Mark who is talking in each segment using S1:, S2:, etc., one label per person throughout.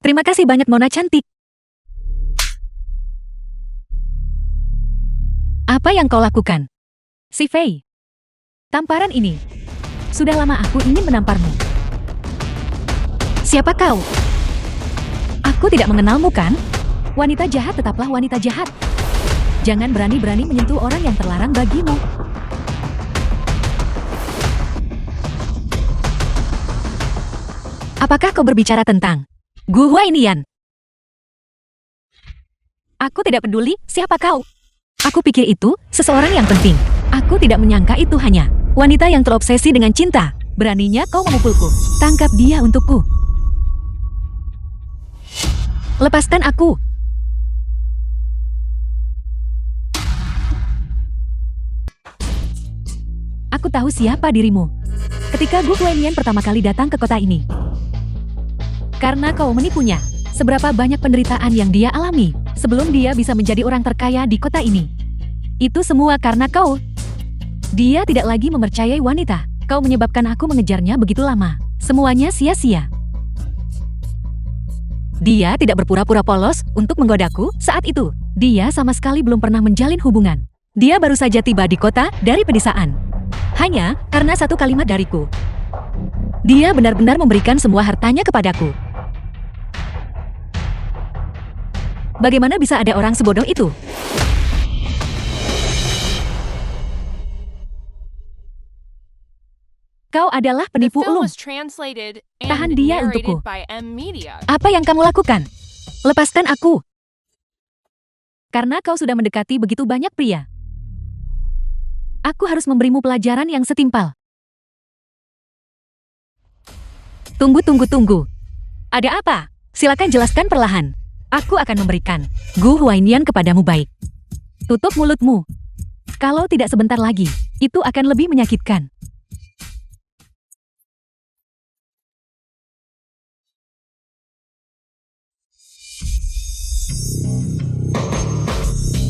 S1: Terima kasih banyak Nona cantik. Apa yang kau lakukan? Si Fei. Tamparan ini. Sudah lama aku ingin menamparmu. Siapa kau? Aku tidak mengenalmu kan? Wanita jahat tetaplah wanita jahat. Jangan berani-berani menyentuh orang yang terlarang bagimu. Apakah kau berbicara tentang Gu Huainian? Aku tidak peduli siapa kau. Aku pikir itu seseorang yang penting. Aku tidak menyangka itu hanya wanita yang terobsesi dengan cinta. Beraninya kau memukulku. Tangkap dia untukku. Lepaskan aku. Aku tahu siapa dirimu. Ketika Gu Huainian pertama kali datang ke kota ini. Karena kau menipunya. Seberapa banyak penderitaan yang dia alami sebelum dia bisa menjadi orang terkaya di kota ini. Itu semua karena kau. Dia tidak lagi mempercayai wanita. Kau menyebabkan aku mengejarnya begitu lama. Semuanya sia-sia. Dia tidak berpura-pura polos untuk menggodaku saat itu. Dia sama sekali belum pernah menjalin hubungan. Dia baru saja tiba di kota dari pedesaan. Hanya karena satu kalimat dariku. Dia benar-benar memberikan semua hartanya kepadaku. Bagaimana bisa ada orang sebodoh itu? Kau adalah penipu ulung. Tahan dia untukku. Apa yang kamu lakukan? Lepaskan aku. Karena kau sudah mendekati begitu banyak pria. Aku harus memberimu pelajaran yang setimpal. Tunggu. Ada apa? Silakan jelaskan perlahan. Aku akan memberikan Gu Huainian kepadamu baik. Tutup mulutmu. Kalau tidak sebentar lagi, itu akan lebih menyakitkan.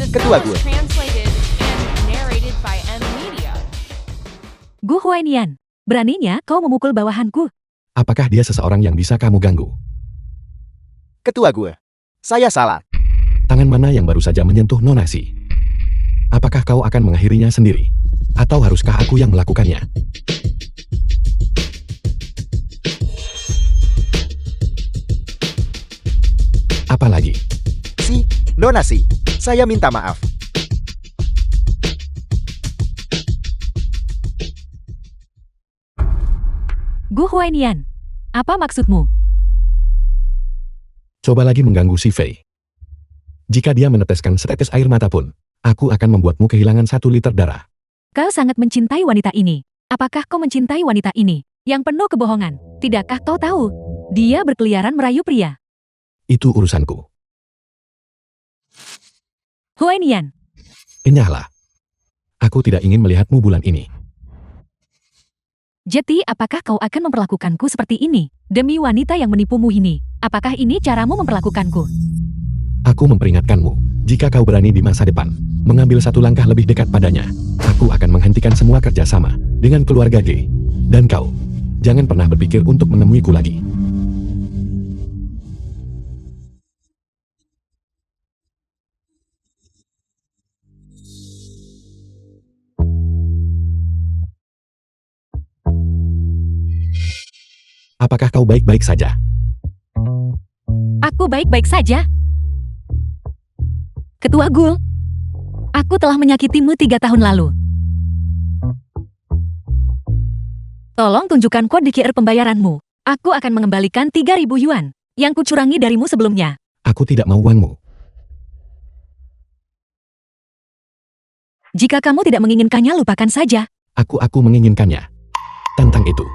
S2: Ketua gue.
S1: Gu Huainian, beraninya kau memukul bawahanku.
S3: Apakah dia seseorang yang bisa kamu ganggu?
S2: Ketua gue. Saya salah.
S3: Tangan mana yang baru saja menyentuh Nonasi? Apakah kau akan mengakhirinya sendiri? Atau haruskah aku yang melakukannya? Apalagi?
S2: Si, Nonasi. Saya minta maaf.
S1: Gu Huainian, apa maksudmu?
S3: Coba lagi mengganggu si Fei. Jika dia meneteskan setetes air mata pun, aku akan membuatmu kehilangan 1 liter darah.
S1: Kau sangat mencintai wanita ini. Apakah kau mencintai wanita ini? Yang penuh kebohongan. Tidakkah kau tahu? Dia berkeliaran merayu pria.
S3: Itu urusanku.
S1: Huainian,
S3: Enyahlah. Aku tidak ingin melihatmu bulan ini.
S1: jadi apakah kau akan memperlakukanku seperti ini? Demi wanita yang menipumu ini. Apakah ini caramu memperlakukanku?
S3: Aku memperingatkanmu, jika kau berani di masa depan, mengambil 1 langkah lebih dekat padanya, aku akan menghentikan semua kerjasama dengan keluarga G. Dan kau, jangan pernah berpikir untuk menemuiku lagi. Apakah kau baik-baik saja?
S1: Aku baik-baik saja. Ketua Gul, aku telah menyakitimu 3 tahun lalu. Tolong tunjukkan kode QR pembayaranmu. Aku akan mengembalikan 3.000 yuan yang kucurangi darimu sebelumnya.
S3: Aku tidak mau uangmu.
S1: Jika kamu tidak menginginkannya, lupakan saja.
S3: Aku menginginkannya. Tentang itu.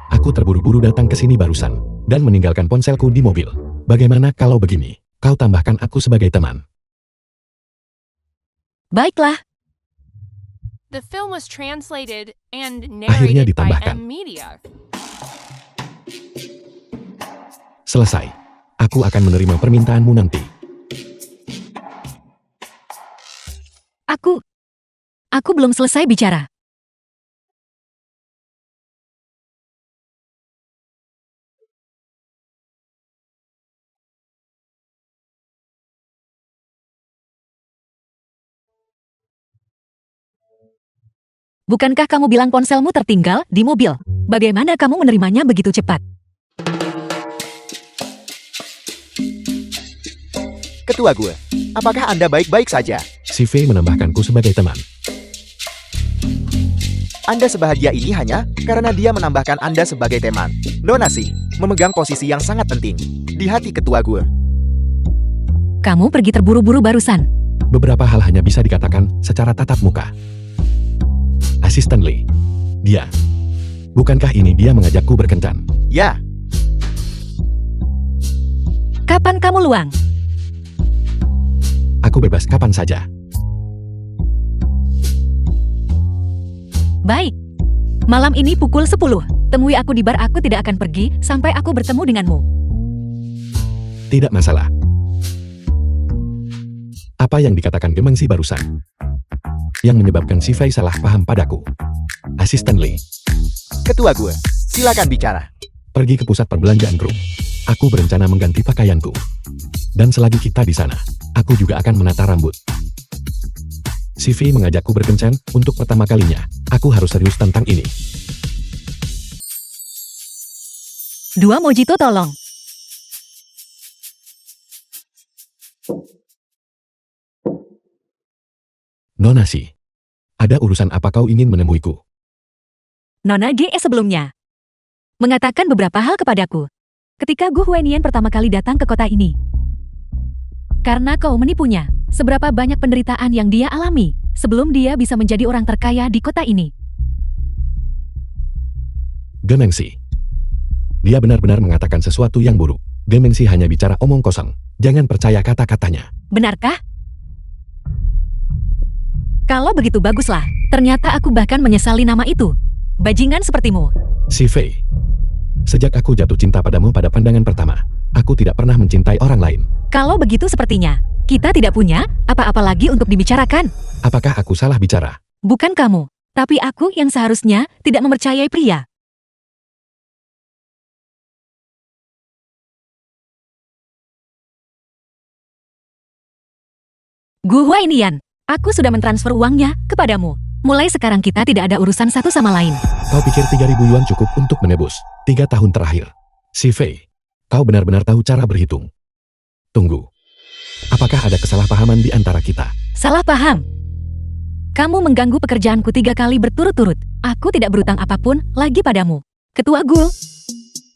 S3: Aku terburu-buru datang ke sini barusan, dan meninggalkan ponselku di mobil. Bagaimana kalau begini? Kau tambahkan aku sebagai teman.
S1: Baiklah.
S3: Akhirnya ditambahkan. Selesai. Aku akan menerima permintaanmu nanti.
S1: Aku belum selesai bicara. Bukankah kamu bilang ponselmu tertinggal di mobil? Bagaimana kamu menerimanya begitu cepat?
S2: Ketua gue, apakah Anda baik-baik saja?
S3: Si Fei menambahkanku sebagai teman.
S2: Anda sebahagia ini hanya karena dia menambahkan Anda sebagai teman. Nona Si memegang posisi yang sangat penting di hati ketua gue.
S1: Kamu pergi terburu-buru barusan.
S3: Beberapa hal hanya bisa dikatakan secara tatap muka. Asisten Lee. Dia. Bukankah ini dia mengajakku berkencan?
S2: Ya,
S1: Kapan kamu luang?
S3: Aku bebas kapan saja.
S1: Baik. Malam ini pukul 10. Temui aku di bar. Aku tidak akan pergi sampai aku bertemu denganmu.
S3: Tidak masalah. Apa yang dikatakan Gemengsi barusan? Yang menyebabkan si Fei salah paham padaku. Asisten Lee.
S2: ketua gue, silakan bicara.
S3: Pergi ke pusat perbelanjaan grup. Aku berencana mengganti pakaianku. Dan selagi kita di sana, aku juga akan menata rambut. Si Fei mengajakku berkencan untuk pertama kalinya. Aku harus serius tentang ini.
S1: 2 mojito tolong.
S3: Nona Si, ada urusan apa kau ingin menemuiku?
S1: Nona GE sebelumnya mengatakan beberapa hal kepadaku ketika Gu Huainian pertama kali datang ke kota ini. Karena kau menipunya, seberapa banyak penderitaan yang dia alami sebelum dia bisa menjadi orang terkaya di kota ini.
S3: Gemengsi. Dia benar-benar mengatakan sesuatu yang buruk. Gemengsi hanya bicara omong kosong. Jangan percaya kata-katanya.
S1: Benarkah? Kalau begitu baguslah. Ternyata aku bahkan menyesali nama itu. Bajingan sepertimu.
S3: Si Fei. Sejak aku jatuh cinta padamu pada pandangan pertama, aku tidak pernah mencintai orang lain.
S1: Kalau begitu sepertinya, kita tidak punya apa-apa lagi untuk dibicarakan.
S3: Apakah aku salah bicara?
S1: Bukan kamu, tapi aku yang seharusnya tidak mempercayai pria. Gu Huainian, aku sudah mentransfer uangnya kepadamu. Mulai sekarang kita tidak ada urusan satu sama lain.
S3: Kau pikir 3.000 yuan cukup untuk menebus 3 tahun terakhir? Si Fei, kau benar-benar tahu cara berhitung. Tunggu. Apakah ada kesalahpahaman di antara kita?
S1: Salah paham. Kamu mengganggu pekerjaanku 3 kali berturut-turut. Aku tidak berutang apapun lagi padamu. Ketua Gu,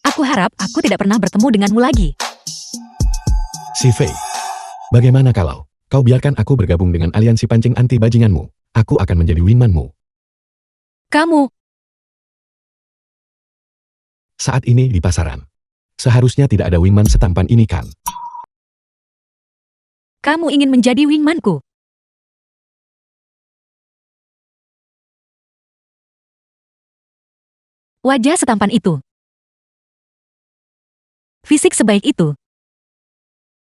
S1: aku harap aku tidak pernah bertemu denganmu lagi.
S3: Si Fei, bagaimana kalau kau biarkan aku bergabung dengan aliansi pancing anti bajinganmu? Aku akan menjadi wingmanmu.
S1: Kamu,
S3: Saat ini di pasaran. Seharusnya tidak ada wingman setampan ini kan?
S1: kamu ingin menjadi wingmanku. Wajah setampan itu. Fisik sebaik itu.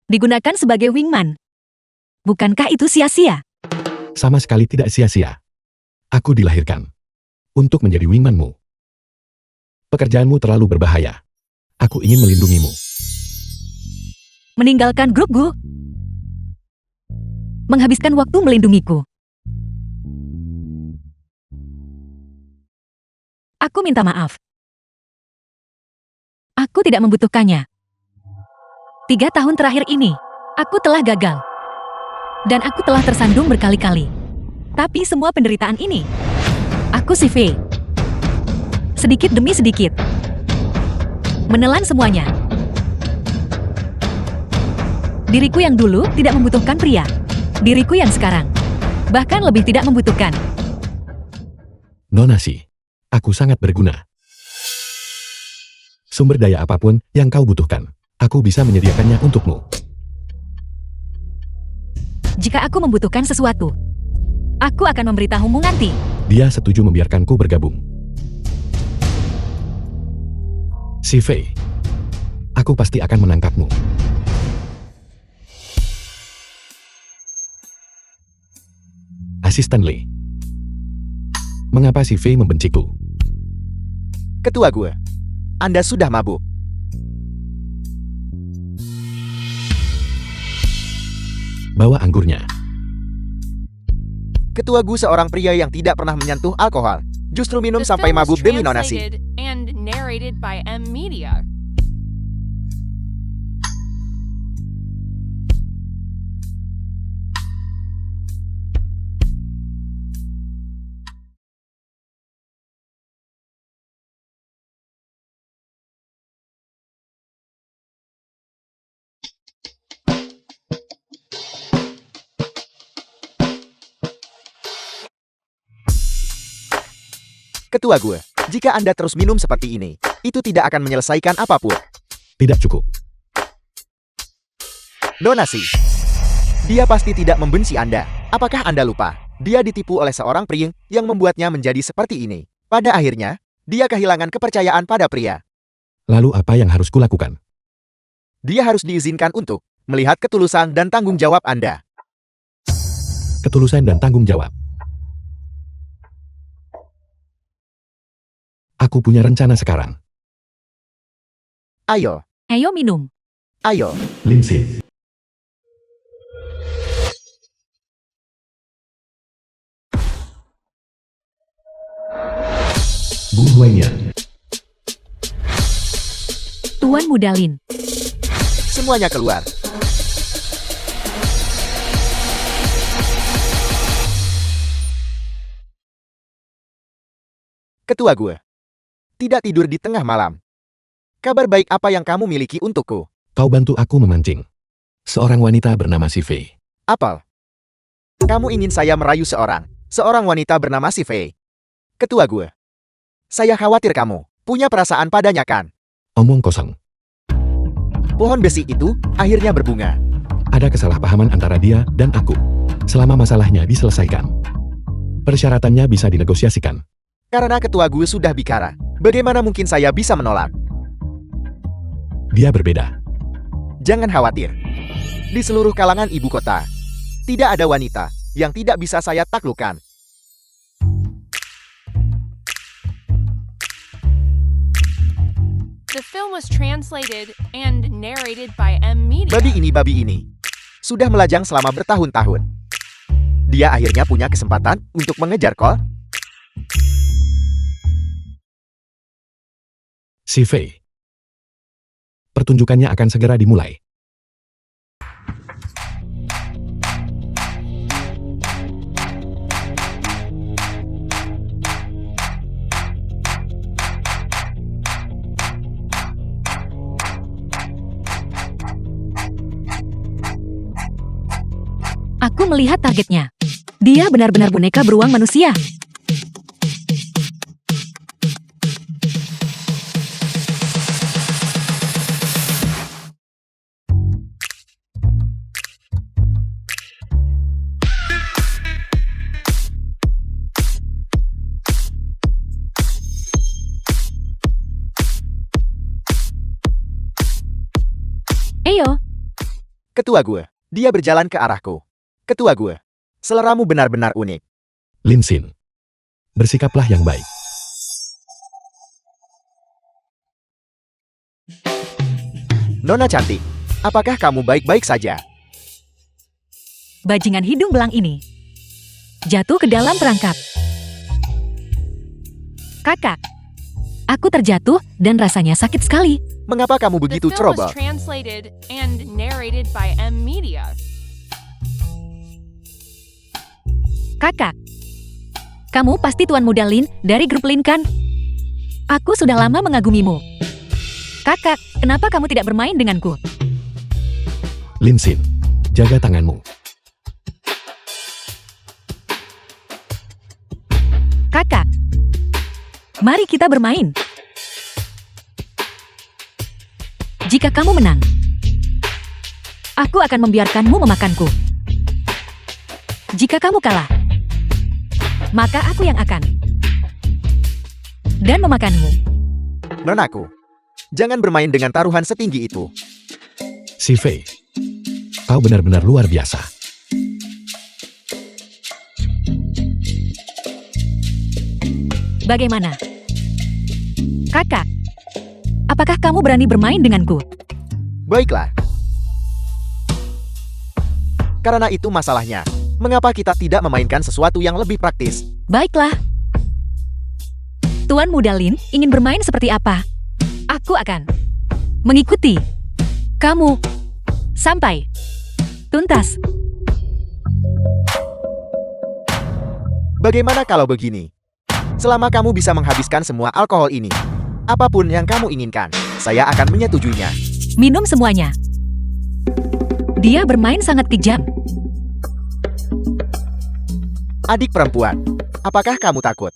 S1: Digunakan sebagai wingman. Bukankah itu sia-sia?
S3: Sama sekali tidak sia-sia. Aku dilahirkan untuk menjadi wingmanmu. Pekerjaanmu terlalu berbahaya. Aku ingin melindungimu.
S1: Meninggalkan grup Gu. Menghabiskan waktu melindungiku. Aku minta maaf. Aku tidak membutuhkannya. 3 tahun terakhir ini, aku telah gagal. Dan aku telah tersandung berkali-kali. Tapi semua penderitaan ini, aku si Fei. Sedikit demi sedikit. Menelan semuanya. Diriku yang dulu tidak membutuhkan pria. Diriku yang sekarang, bahkan lebih tidak membutuhkan.
S3: Nona Si, aku sangat berguna. Sumber daya apapun yang kau butuhkan, aku bisa menyediakannya untukmu.
S1: Jika aku membutuhkan sesuatu, aku akan memberitahumu nanti.
S3: Dia setuju membiarkanku bergabung. Si Fei, aku pasti akan menangkapmu. Asisten Lee. Mengapa si Fei membenciku?
S2: Ketua gue, Anda sudah mabuk.
S3: Bawa anggurnya.
S2: Ketua Gu seorang pria yang tidak pernah menyentuh alkohol, justru minum
S4: The
S2: sampai
S4: film was
S2: mabuk demi Nona Si.
S4: translated and narrated by M Media.
S2: Ketua Gu, jika Anda terus minum seperti ini, itu tidak akan menyelesaikan apapun.
S3: Tidak cukup.
S2: Nona Si, dia pasti tidak membenci Anda. Apakah Anda lupa? Dia ditipu oleh seorang pria yang membuatnya menjadi seperti ini. Pada akhirnya, dia kehilangan kepercayaan pada pria.
S3: Lalu apa yang harus kulakukan?
S2: Dia harus diizinkan untuk melihat ketulusan dan tanggung jawab Anda.
S3: Ketulusan dan tanggung jawab. Aku punya rencana sekarang.
S2: Ayo,
S1: Ayo minum.
S2: ayo.
S3: Linsin. Bu Huainian.
S1: Tuan Muda Lin.
S2: Semuanya keluar. Ketua Gu, tidak tidur di tengah malam. Kabar baik apa yang kamu miliki untukku?
S3: Kau bantu aku memancing. Seorang wanita bernama Si Fei.
S2: Apel. Kamu ingin saya merayu seorang wanita bernama Si Fei. Ketua Gu, saya khawatir kamu punya perasaan padanya kan?
S3: Omong kosong.
S2: Pohon besi itu akhirnya berbunga.
S3: Ada kesalahpahaman antara dia dan aku. Selama masalahnya diselesaikan, persyaratannya bisa dinegosiasikan.
S2: Karena Ketua Gu sudah bicara, bagaimana mungkin saya bisa menolak?
S3: Dia berbeda.
S2: Jangan khawatir. Di seluruh kalangan ibu kota, tidak ada wanita yang tidak bisa saya taklukkan.
S4: The film was translated and narrated by M Media.
S2: Babi ini sudah melajang selama bertahun-tahun. Dia akhirnya punya kesempatan untuk mengejar Cole.
S3: Si Fei. Pertunjukannya akan segera dimulai.
S1: Aku melihat targetnya. Dia benar-benar boneka beruang manusia. Eyo,
S2: Ketua Gu, dia berjalan ke arahku. Ketua Gu, seleramu benar-benar unik.
S3: Linsin. Bersikaplah yang baik.
S2: Nona cantik, apakah kamu baik-baik saja?
S1: bajingan hidung belang ini jatuh ke dalam perangkap. Kakak, aku terjatuh dan rasanya sakit sekali.
S2: Mengapa kamu
S4: The
S2: begitu
S4: film was
S2: ceroboh?
S4: translated and narrated by M Media.
S1: Kakak, kamu pasti Tuan Muda Lin dari grup Lin kan? Aku sudah lama mengagumimu. Kakak, kenapa kamu tidak bermain denganku?
S3: Linsin. Jaga tanganmu.
S1: Kakak, mari kita bermain. Jika kamu menang, aku akan membiarkanmu memakanku. Jika kamu kalah, maka aku yang akan dan memakanmu.
S2: Nonaku, jangan bermain dengan taruhan setinggi itu.
S3: Si Fei. Kau benar-benar luar biasa.
S1: Bagaimana? Kakak, apakah kamu berani bermain denganku?
S2: Baiklah. Karena itu masalahnya. Mengapa kita tidak memainkan sesuatu yang lebih praktis?
S1: Baiklah. Tuan Muda Lin ingin bermain seperti apa? Aku akan mengikuti kamu sampai tuntas.
S2: Bagaimana kalau begini? Selama kamu bisa menghabiskan semua alkohol ini, apapun yang kamu inginkan, saya akan menyetujuinya.
S1: Minum semuanya. Dia bermain sangat kejam.
S2: Adik perempuan, apakah kamu takut?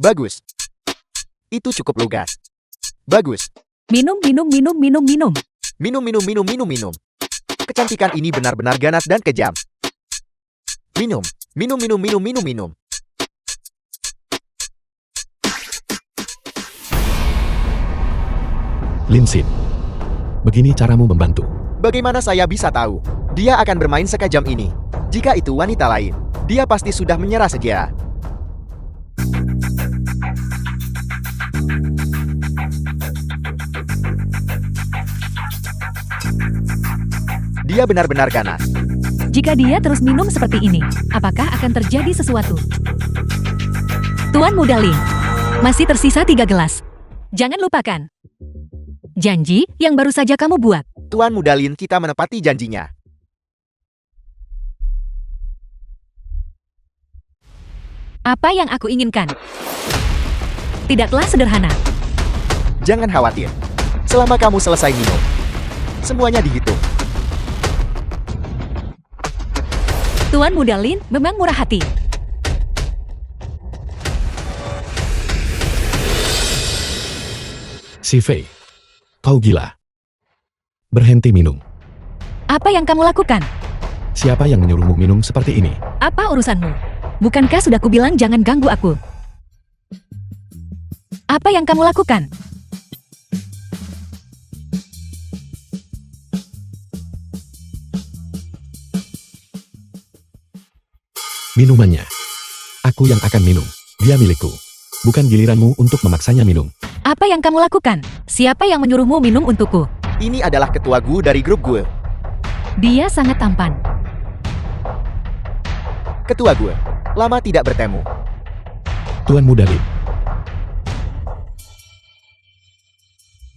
S2: Bagus. Itu cukup lugas. Bagus.
S1: Minum.
S2: Minum. Kecantikan ini benar-benar ganas dan kejam. Minum.
S3: Lin Xin, begini caramu membantu.
S2: Bagaimana saya bisa tahu? Dia akan bermain sekejam ini. Jika itu wanita lain, dia pasti sudah menyerah segera. Dia benar-benar ganas.
S1: Jika dia terus minum seperti ini, apakah akan terjadi sesuatu? Tuan Muda Lin, masih tersisa 3 gelas. Jangan lupakan janji yang baru saja kamu buat.
S2: Tuan Muda Lin, kita menepati janjinya.
S1: Apa yang aku inginkan? Tidaklah sederhana.
S2: Jangan khawatir. Selama kamu selesai minum, semuanya dihitung.
S1: Tuan Muda Lin memang murah hati.
S3: Si Fei, kau gila. Berhenti minum.
S1: Apa yang kamu lakukan?
S3: Siapa yang menyuruhmu minum seperti ini?
S1: Apa urusanmu? Bukankah sudah kubilang jangan ganggu aku? Apa yang kamu lakukan?
S3: Minumannya. Aku yang akan minum. Dia milikku. Bukan giliranmu untuk memaksanya minum.
S1: Apa yang kamu lakukan? Siapa yang menyuruhmu minum untukku?
S2: Ini adalah ketua gue dari grup gue.
S1: Dia sangat tampan.
S2: Ketua gue, lama tidak bertemu.
S3: Tuan Muda Lin.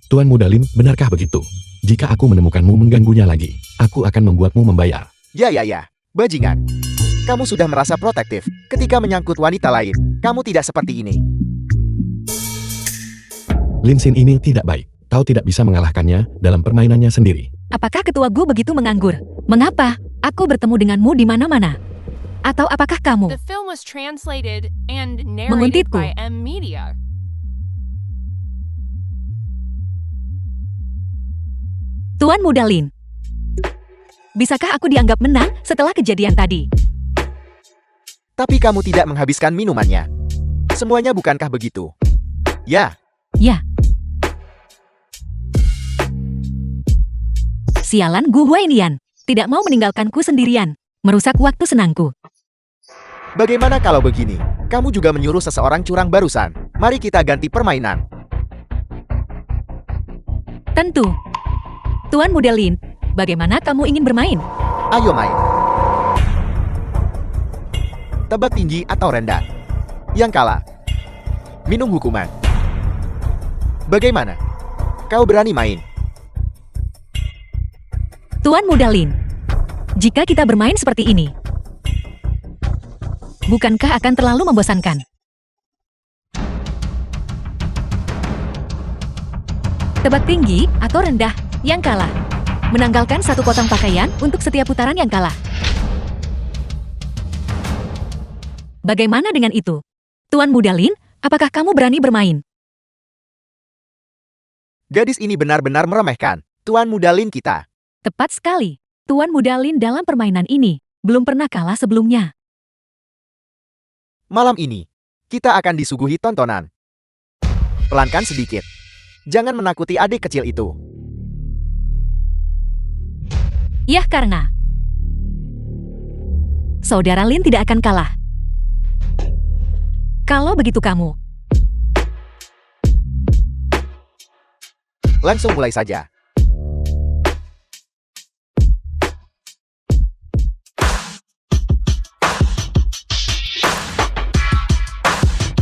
S3: Tuan Muda Lin, benarkah begitu? Jika aku menemukanmu mengganggunya lagi, aku akan membuatmu membayar.
S2: Ya, bajingan. Kamu sudah merasa protektif ketika menyangkut wanita lain. Kamu tidak seperti ini.
S3: Lin Xin ini tidak baik. Kau tidak bisa mengalahkannya dalam permainannya sendiri.
S1: Apakah ketua Gu begitu menganggur? Mengapa? Aku bertemu denganmu di mana-mana. Atau apakah kamu?
S4: The film was translated and narrated
S1: Menguntitku.
S4: by M Media.
S1: Tuan Muda Lin. Bisakah aku dianggap menang setelah kejadian tadi?
S2: Tapi kamu tidak menghabiskan minumannya. Semuanya bukankah begitu? Ya,
S1: Ya. Sialan Gu Huainian. Tidak mau meninggalkanku sendirian. Merusak waktu senangku.
S2: bagaimana kalau begini? Kamu juga menyuruh seseorang curang barusan. Mari kita ganti permainan.
S1: Tentu. Tuan Muda Lin, bagaimana kamu ingin bermain?
S2: Ayo main. Tebak tinggi atau rendah. Yang kalah minum hukuman. Bagaimana? Kau berani main?
S1: Tuan Muda Lin, jika kita bermain seperti ini, bukankah akan terlalu membosankan? Tebak tinggi atau rendah, yang kalah. Menanggalkan satu potong pakaian untuk setiap putaran yang kalah. Bagaimana dengan itu? Tuan Muda Lin, apakah kamu berani bermain?
S2: Gadis ini benar-benar meremehkan Tuan Muda Lin kita.
S1: Tepat sekali. Tuan Muda Lin dalam permainan ini belum pernah kalah sebelumnya.
S2: Malam ini, kita akan disuguhi tontonan. Pelankan sedikit. Jangan menakuti adik kecil itu.
S1: Ya, karena Saudara Lin tidak akan kalah. Kalau begitu kamu
S2: Langsung mulai saja.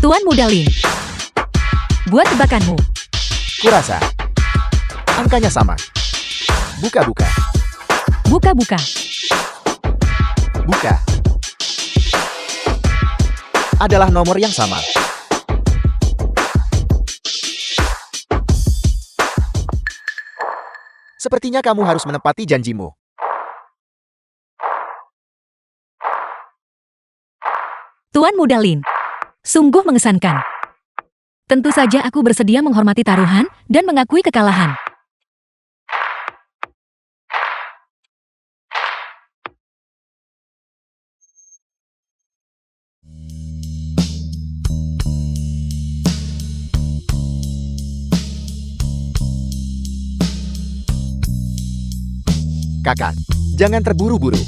S1: Tuan Muda Lin. Buat tebakanmu.
S2: Kurasa. Angkanya sama. Buka-buka.
S1: Buka-buka.
S2: Buka. Adalah nomor yang sama. Sepertinya kamu harus menepati janjimu.
S1: Tuan Muda Lin. Sungguh mengesankan. Tentu saja aku bersedia menghormati taruhan dan mengakui kekalahan.
S2: Kakak, jangan terburu-buru.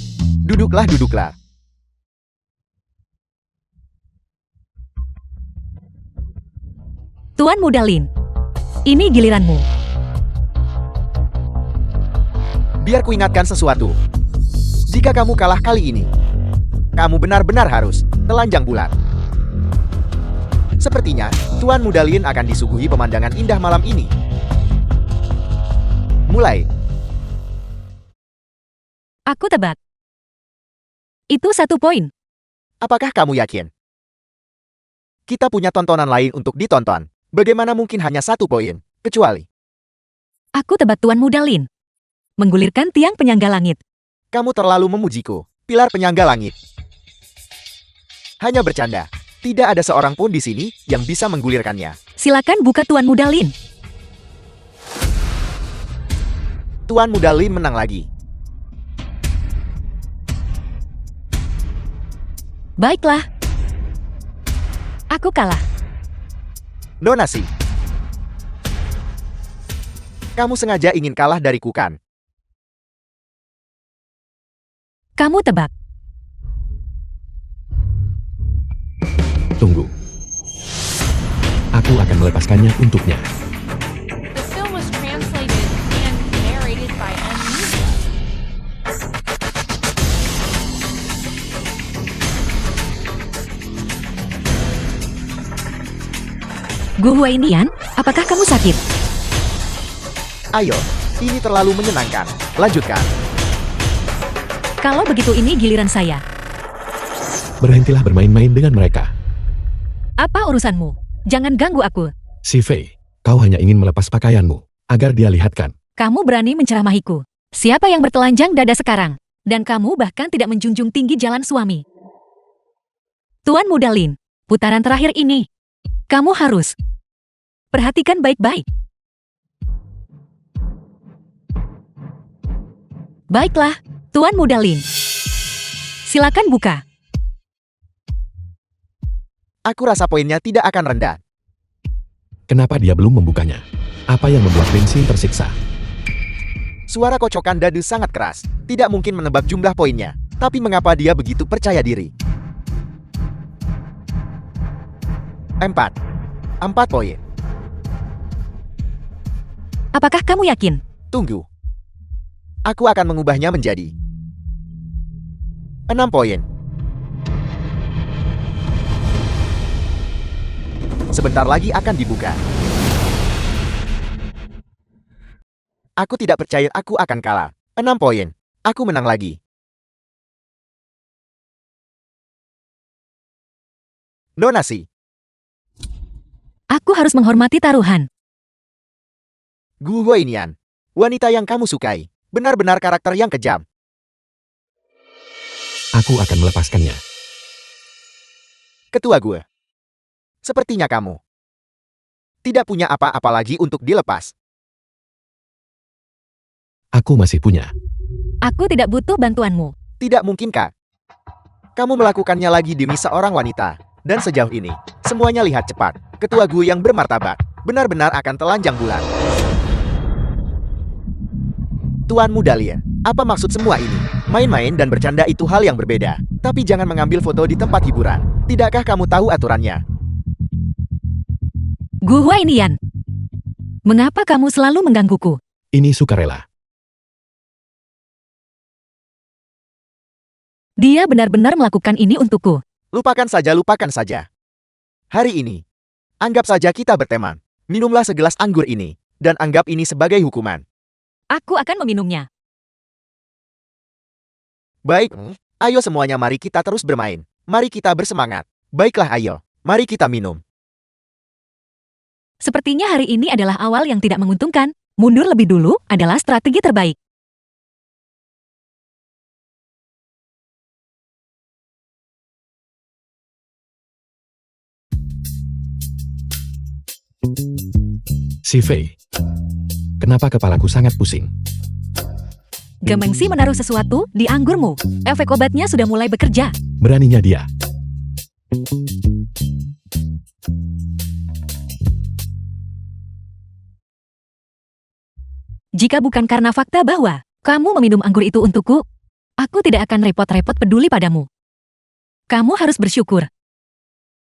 S2: Duduklah, duduklah.
S1: Tuan Muda Lin. Ini giliranmu.
S2: Biar kuingatkan sesuatu. Jika kamu kalah kali ini, kamu benar-benar harus telanjang bulat. Sepertinya, Tuan Muda Lin akan disuguhi pemandangan indah malam ini. Mulai.
S1: Aku tebak. Itu 1 poin.
S2: Apakah kamu yakin? Kita punya tontonan lain untuk ditonton. Bagaimana mungkin hanya 1 poin? Kecuali,
S1: Aku tebak Tuan Muda Lin. Menggulirkan tiang penyangga langit.
S2: kamu terlalu memujiku, pilar penyangga langit. Hanya bercanda. Tidak ada seorang pun di sini yang bisa menggulirkannya.
S1: Silakan buka Tuan Muda Lin.
S2: Tuan Muda Lin menang lagi.
S1: Baiklah. Aku kalah.
S2: Donasi. Kamu sengaja ingin kalah dariku kan?
S1: Kamu tebak.
S3: Tunggu. Aku akan melepaskannya untuknya.
S4: The film was translated and narrated by M.
S1: Gu Huainian, apakah kamu sakit?
S2: Ayo, ini terlalu menyenangkan. Lanjutkan.
S1: Kalau begitu ini giliran saya.
S3: Berhentilah bermain-main dengan mereka.
S1: Apa urusanmu? Jangan ganggu aku.
S3: Si Fei, kau hanya ingin melepas pakaianmu, agar dia lihatkan.
S1: Kamu berani menceramahiku. Siapa yang bertelanjang dada sekarang? Dan kamu bahkan tidak menjunjung tinggi jalan suami. Tuan Muda Lin, putaran terakhir ini. Kamu harus perhatikan baik-baik. Baiklah, Tuan Muda Lin. Silakan buka.
S2: Aku rasa poinnya tidak akan rendah.
S3: Kenapa dia belum membukanya? Apa yang membuat Lindsay tersiksa?
S2: Suara kocokan dadu sangat keras. Tidak mungkin menebak jumlah poinnya. Tapi mengapa dia begitu percaya diri? 4 poin.
S1: Apakah kamu yakin?
S2: Tunggu. Aku akan mengubahnya menjadi 6 poin. Sebentar lagi akan dibuka. Aku tidak percaya aku akan kalah. 6 poin. Aku menang lagi. Donasi.
S1: Aku harus menghormati taruhan.
S2: Gu Huainian. Wanita yang kamu sukai. Benar-benar karakter yang kejam.
S3: Aku akan melepaskannya.
S2: Ketua gue. Sepertinya kamu tidak punya apa-apa lagi untuk dilepas.
S3: Aku masih punya.
S1: Aku tidak butuh bantuanmu.
S2: Tidak mungkin, Kak. Kamu melakukannya lagi demi seorang wanita. Dan sejauh ini, semuanya lihat cepat. Ketua gue yang bermartabat benar-benar akan telanjang bulat. Tuan Muda Lin, apa maksud semua ini? Main-main dan bercanda itu hal yang berbeda. Tapi jangan mengambil foto di tempat hiburan. Tidakkah kamu tahu aturannya?
S1: Gu Huainian. Mengapa kamu selalu menggangguku?
S3: Ini sukarela.
S1: Dia benar-benar melakukan ini untukku.
S2: Lupakan saja, lupakan saja. Hari ini, anggap saja kita berteman. Minumlah segelas anggur ini, dan anggap ini sebagai hukuman.
S1: Aku akan meminumnya.
S2: Baik, ayo semuanya mari kita terus bermain. Mari kita bersemangat. Baiklah ayo, mari kita minum.
S1: Sepertinya hari ini adalah awal yang tidak menguntungkan. Mundur lebih dulu adalah strategi terbaik.
S3: Si Fei. Kenapa kepalaku sangat pusing?
S1: Gemengsi menaruh sesuatu di anggurmu. Efek obatnya sudah mulai bekerja.
S3: Beraninya dia.
S1: Jika bukan karena fakta bahwa kamu meminum anggur itu untukku, aku tidak akan repot-repot peduli padamu. Kamu harus bersyukur.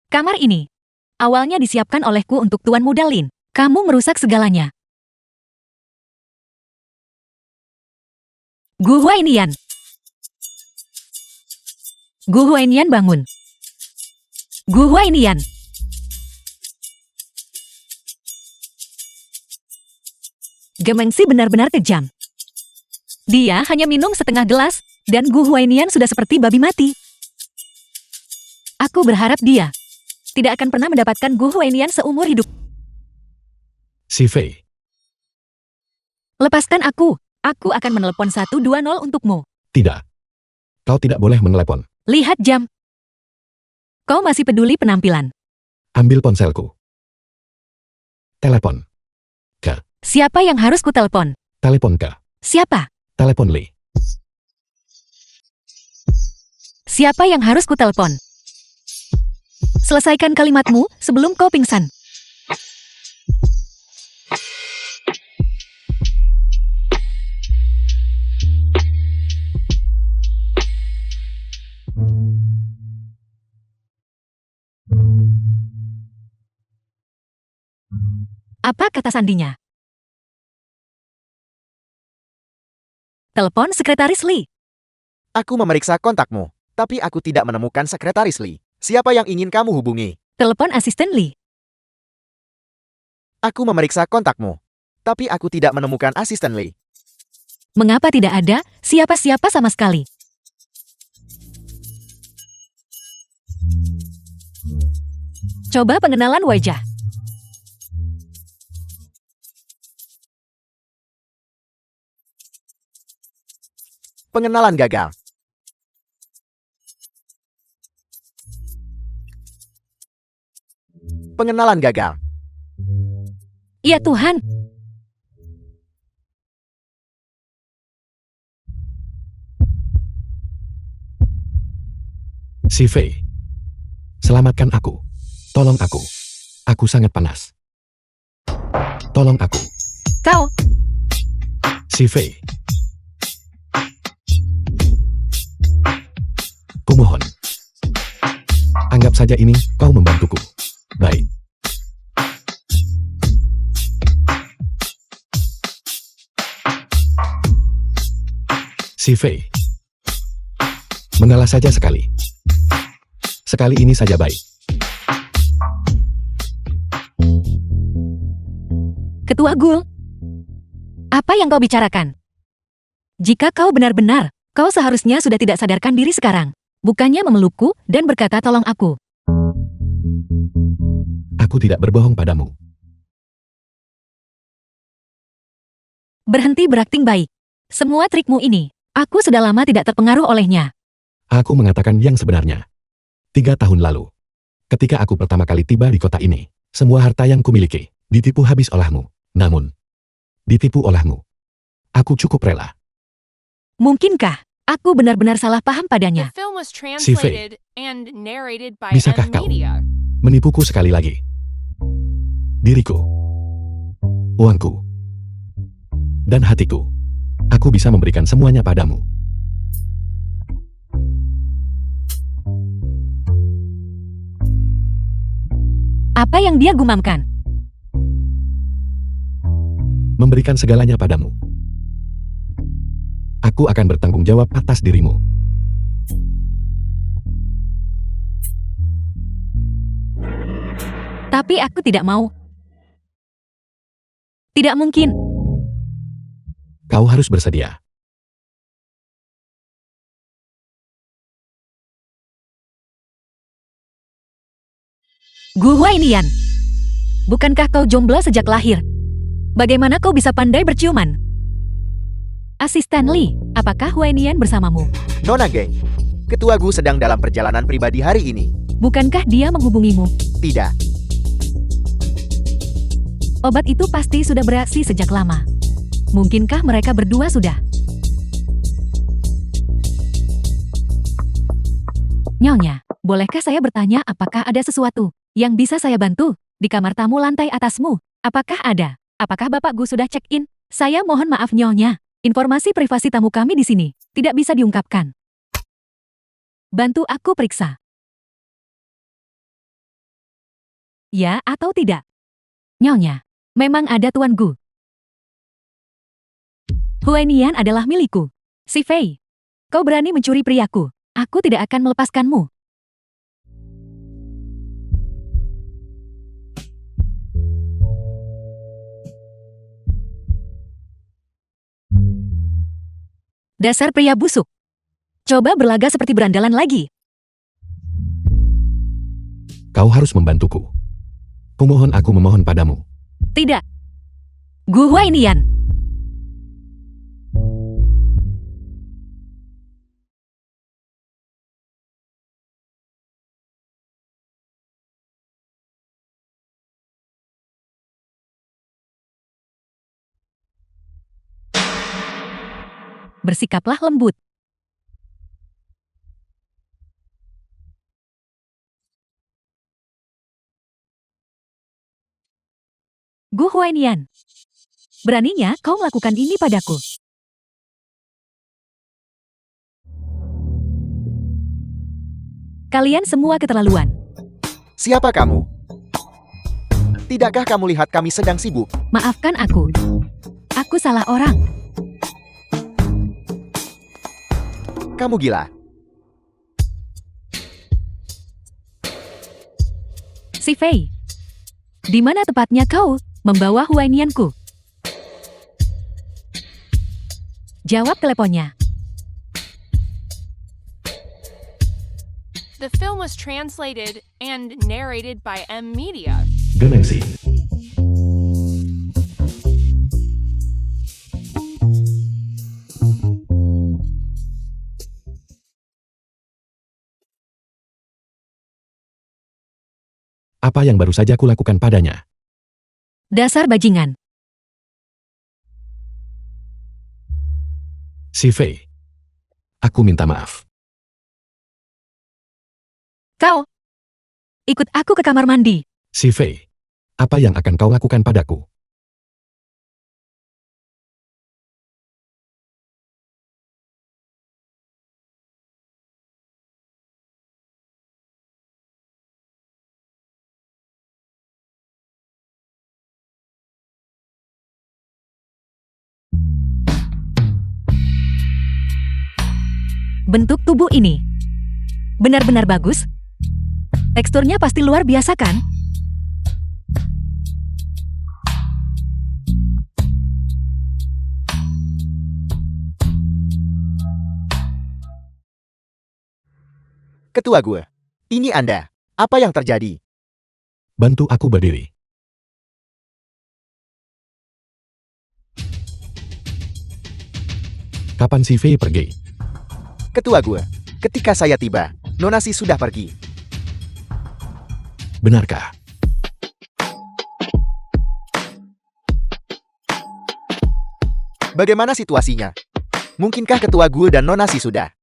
S1: Kamar ini awalnya disiapkan olehku untuk Tuan Muda Lin. Kamu merusak segalanya. Gu Huainian. Gu Huainian bangun. Gu Huainian. Gemengsi benar-benar kejam. Dia hanya minum setengah gelas, dan Gu Huainian sudah seperti babi mati. Aku berharap dia tidak akan pernah mendapatkan Gu Huainian seumur hidup.
S3: Si Fei.
S1: Lepaskan aku. Aku akan menelepon 120 untukmu.
S3: Tidak. Kau tidak boleh menelepon.
S1: Lihat jam. Kau masih peduli penampilan.
S3: Ambil ponselku. Telepon.
S1: Siapa yang harus kutelepon?
S3: Telepon ke.
S1: Siapa?
S3: Telepon Li.
S1: Siapa yang harus kutelepon? Selesaikan kalimatmu sebelum kau pingsan. Apa kata sandinya? Telepon Sekretaris Li.
S2: Aku memeriksa kontakmu, tapi aku tidak menemukan Sekretaris Li. Siapa yang ingin kamu hubungi?
S1: Telepon Asisten Li.
S2: Aku memeriksa kontakmu, tapi aku tidak menemukan Asisten Li.
S1: Mengapa tidak ada siapa-siapa sama sekali? Coba pengenalan wajah.
S2: Pengenalan gagal. Pengenalan gagal.
S1: Ya Tuhan.
S3: Si Fei. Selamatkan aku. Tolong aku. Aku sangat panas. Tolong aku.
S1: Kau.
S3: Si Fei. Kumohon. Anggap saja ini kau membantuku. Baik. Si Fei. Mengalah saja sekali. Sekali ini saja baik.
S1: Ketua Gul. Apa yang kau bicarakan? Jika kau benar-benar, kau seharusnya sudah tidak sadarkan diri sekarang. Bukannya memelukku dan berkata tolong aku.
S3: Aku tidak berbohong padamu.
S1: Berhenti berakting baik. Semua trikmu ini, aku sudah lama tidak terpengaruh olehnya.
S3: Aku mengatakan yang sebenarnya. 3 tahun lalu, ketika aku pertama kali tiba di kota ini, semua harta yang kumiliki ditipu habis olehmu. Namun, ditipu olehmu. Aku cukup rela.
S1: Mungkinkah aku benar-benar salah paham
S4: The
S1: padanya?
S4: film was
S3: Si Fei.
S4: translated and narrated by
S3: Bisakah
S4: M
S3: kau
S4: Media.
S3: menipuku sekali lagi? Diriku, uangku, dan hatiku. Aku bisa memberikan semuanya padamu.
S1: Apa yang dia gumamkan?
S3: memberikan segalanya padamu. Aku akan bertanggung jawab atas dirimu.
S1: Tapi aku tidak mau. Tidak mungkin.
S3: Kau harus bersedia.
S1: Gu Huainian, bukankah kau jomblo sejak lahir? Bagaimana kau bisa pandai berciuman? Asisten Li, apakah Huainian bersamamu?
S2: Nona Geng, Ketua Gu sedang dalam perjalanan pribadi hari ini.
S1: Bukankah dia menghubungimu?
S2: Tidak,
S1: Obat itu pasti sudah bereaksi sejak lama. Mungkinkah mereka berdua sudah? Nyonya, bolehkah saya bertanya apakah ada sesuatu yang bisa saya bantu di kamar tamu lantai atasmu? Apakah ada? Apakah Bapak Gu sudah check-in? Saya mohon maaf Nyonya, informasi privasi tamu kami di sini tidak bisa diungkapkan. Bantu aku periksa. Ya atau tidak? Nyonya, memang ada Tuan Gu. Huainian adalah milikku. Si Fei, kau berani mencuri priaku. Aku tidak akan melepaskanmu. Dasar pria busuk. Coba berlaga seperti berandalan lagi.
S3: Kau harus membantuku. Kumohon aku memohon padamu.
S1: Tidak. Gu Huainian. Bersikaplah lembut. Gu Huainian, beraninya kau melakukan ini padaku. Kalian semua keterlaluan.
S2: siapa kamu? Tidakkah kamu lihat kami sedang sibuk?
S1: Maafkan aku. Aku salah orang.
S2: Kamu gila.
S1: Si Fei, di mana tepatnya kau membawa Huainianku? Jawab teleponnya.
S4: The film was translated and narrated by M Media.
S3: Gengsi. Apa yang baru saja kulakukan padanya?
S1: Dasar bajingan.
S3: Si Fei. Aku minta maaf.
S1: Kau, ikut aku ke kamar mandi.
S3: Si Fei. Apa yang akan kau lakukan padaku?
S1: Bentuk tubuh ini benar-benar bagus. Teksturnya pasti luar biasa kan?
S2: Ketua gue. Ini Anda. Apa yang terjadi?
S3: Bantu aku berdiri. Kapan si Fei pergi?
S2: Ketua gue. Ketika saya tiba, Nonasi sudah pergi.
S3: Benarkah?
S2: Bagaimana situasinya? Mungkinkah Ketua gue dan Nonasi sudah?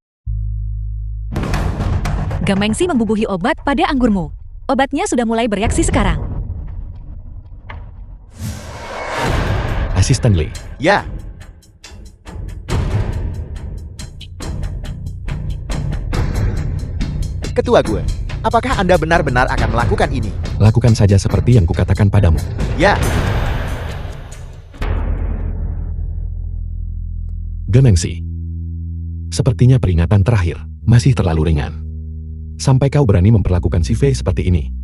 S1: Gamengsi membubuhi obat pada anggurmu. Obatnya sudah mulai bereaksi sekarang.
S3: Asisten Lee.
S2: Ya. Ketua gue, apakah Anda benar-benar akan melakukan ini?
S3: Lakukan saja seperti yang kukatakan padamu.
S2: Ya.
S3: Gemengsi. Sepertinya peringatan terakhir masih terlalu ringan. Sampai kau berani memperlakukan si Fei seperti ini.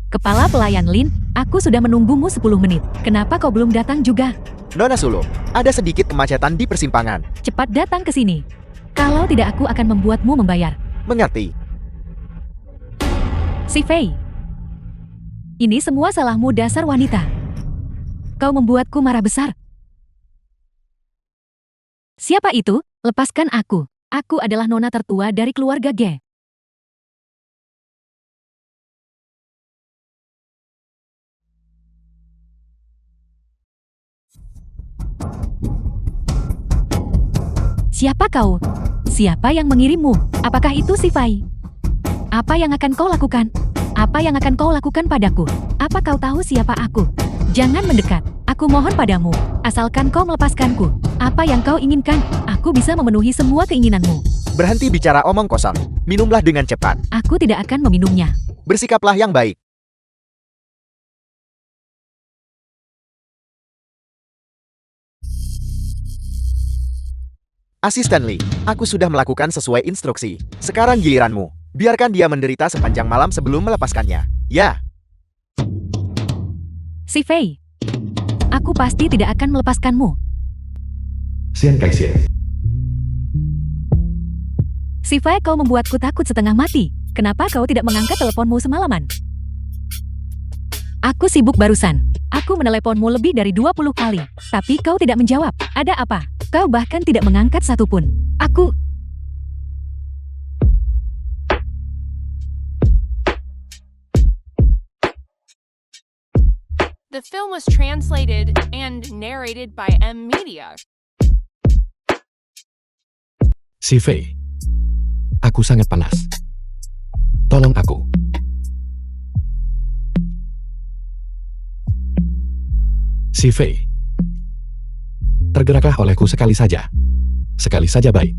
S1: Kepala pelayan Lin, aku sudah menunggumu 10 menit. Kenapa kau belum datang juga?
S2: Nona sulung, ada sedikit kemacetan di persimpangan.
S1: Cepat datang ke sini. Kalau tidak aku akan membuatmu membayar.
S2: Mengerti?
S1: Si Fei. Ini semua salahmu dasar wanita. Kau membuatku marah besar. Siapa itu? Lepaskan aku. Aku adalah nona tertua dari keluarga Ge. Siapa kau? Siapa yang mengirimmu? Apakah itu si Fei? Apa yang akan kau lakukan? Apa yang akan kau lakukan padaku? Apa kau tahu siapa aku? Jangan mendekat. Aku mohon padamu. Asalkan kau melepaskanku. Apa yang kau inginkan? Aku bisa memenuhi semua keinginanmu.
S2: Berhenti bicara omong kosong. Minumlah dengan cepat.
S1: Aku tidak akan meminumnya.
S2: Bersikaplah yang baik. Asisten Lee, aku sudah melakukan sesuai instruksi. Sekarang giliranmu. Biarkan dia menderita sepanjang malam sebelum melepaskannya. Ya.
S1: Si Fei. Aku pasti tidak akan melepaskanmu.
S3: Xian Kaixian.
S1: Si Fei, kau membuatku takut setengah mati. Kenapa kau tidak mengangkat teleponmu semalaman? Aku sibuk barusan. Aku meneleponmu lebih dari 20 kali. Tapi kau tidak menjawab. Ada apa? Kau bahkan tidak mengangkat satupun. Aku...
S4: The film was translated and narrated by M Media.
S3: Si Fei. Aku sangat panas. Tolong aku. Si Fei. Tergeraklah olehku sekali saja. Sekali saja baik.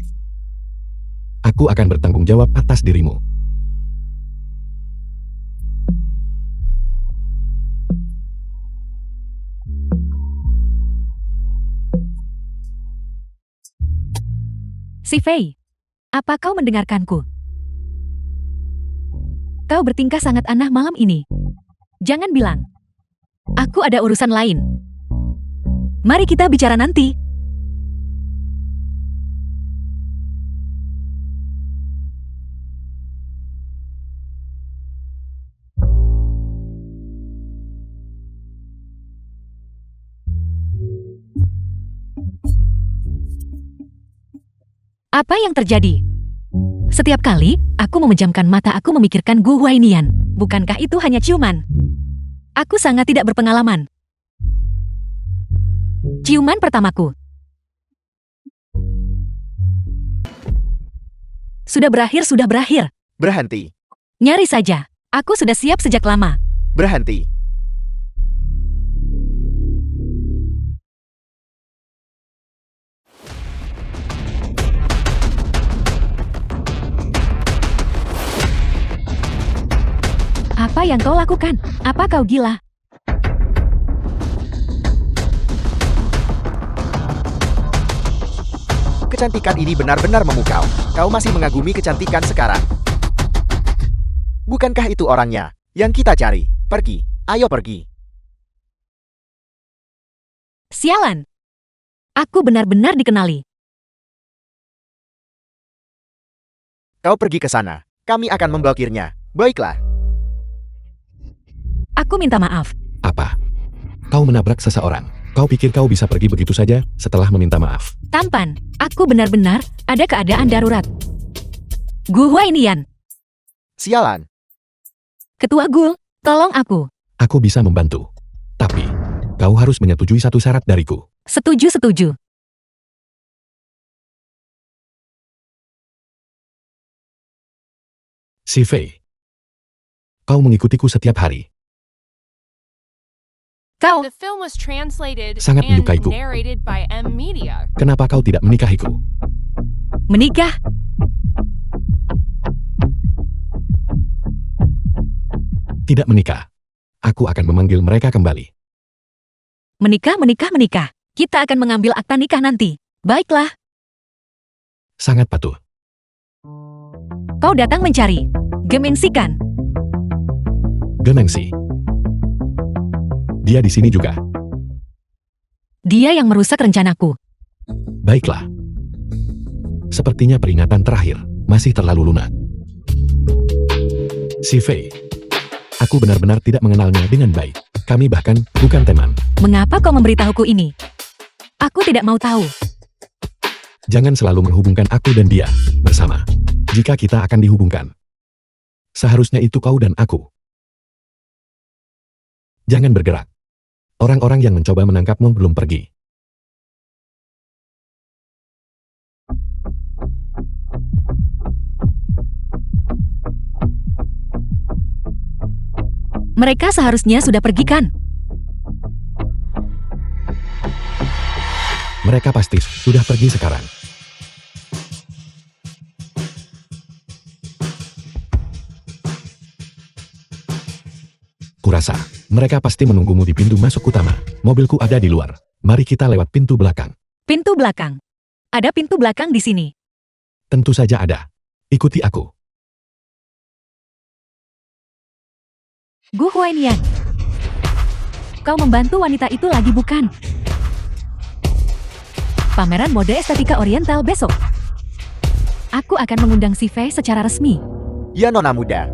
S3: Aku akan bertanggung jawab atas dirimu.
S1: Si Fei. Apa kau mendengarkanku? Kau bertingkah sangat aneh malam ini. Jangan bilang. Aku ada urusan lain. Mari kita bicara nanti. Apa yang terjadi? Setiap kali aku memejamkan mata, aku memikirkan Gu Huainian. Bukankah itu hanya ciuman? Aku sangat tidak berpengalaman. Ciuman pertamaku. Sudah berakhir.
S2: Berhenti.
S1: Nyari saja. Aku sudah siap sejak lama.
S2: Berhenti.
S1: Apa yang kau lakukan? Apa kau gila?
S2: Kecantikan ini benar-benar memukau. Kau masih mengagumi kecantikan sekarang. Bukankah itu orangnya yang kita cari? Pergi. Ayo pergi.
S1: Sialan. Aku benar-benar dikenali.
S2: Kau pergi ke sana. Kami akan memblokirnya. Baiklah.
S1: Aku minta maaf.
S3: Apa? Kau menabrak seseorang. Kau pikir kau bisa pergi begitu saja setelah meminta maaf?
S1: Tampan. Aku benar-benar ada keadaan darurat. Gu Huainian.
S2: Sialan.
S1: Ketua Gul, tolong aku.
S3: Aku bisa membantu. Tapi, kau harus menyetujui satu syarat dariku.
S1: Setuju.
S3: Si Fei. Kau mengikutiku setiap hari.
S1: Kau,
S4: The film was translated
S3: Sangat
S4: and
S3: menyukaiku.
S4: narrated by M Media.
S3: Kenapa kau tidak menikahiku?
S1: menikah.
S3: Tidak menikah. Aku akan memanggil mereka kembali.
S1: Menikah. Kita akan mengambil akta nikah nanti. Baiklah,
S3: Sangat patuh.
S1: kau datang mencari. Gemengsikan.
S3: Gemengsi. Dia di sini juga.
S1: Dia yang merusak rencanaku.
S3: Baiklah. Sepertinya peringatan terakhir masih terlalu lunak. Si Fei. Aku benar-benar tidak mengenalnya dengan baik. Kami bahkan bukan teman.
S1: Mengapa kau memberitahuku ini? Aku tidak mau tahu.
S3: Jangan selalu menghubungkan aku dan dia bersama. Jika kita akan dihubungkan, seharusnya itu kau dan aku. Jangan bergerak. Orang-orang yang mencoba menangkapmu belum pergi.
S1: Mereka seharusnya sudah pergi kan?
S3: Mereka pasti sudah pergi sekarang. Kurasa, mereka pasti menunggumu di pintu masuk utama. Mobilku ada di luar. Mari kita lewat pintu belakang.
S1: Pintu belakang. Ada pintu belakang di sini.
S3: Tentu saja ada. Ikuti aku.
S1: Gu Huainian. Kau membantu wanita itu lagi bukan? Pameran mode estetika oriental besok. Aku akan mengundang si Fei secara resmi.
S2: Ya nona muda.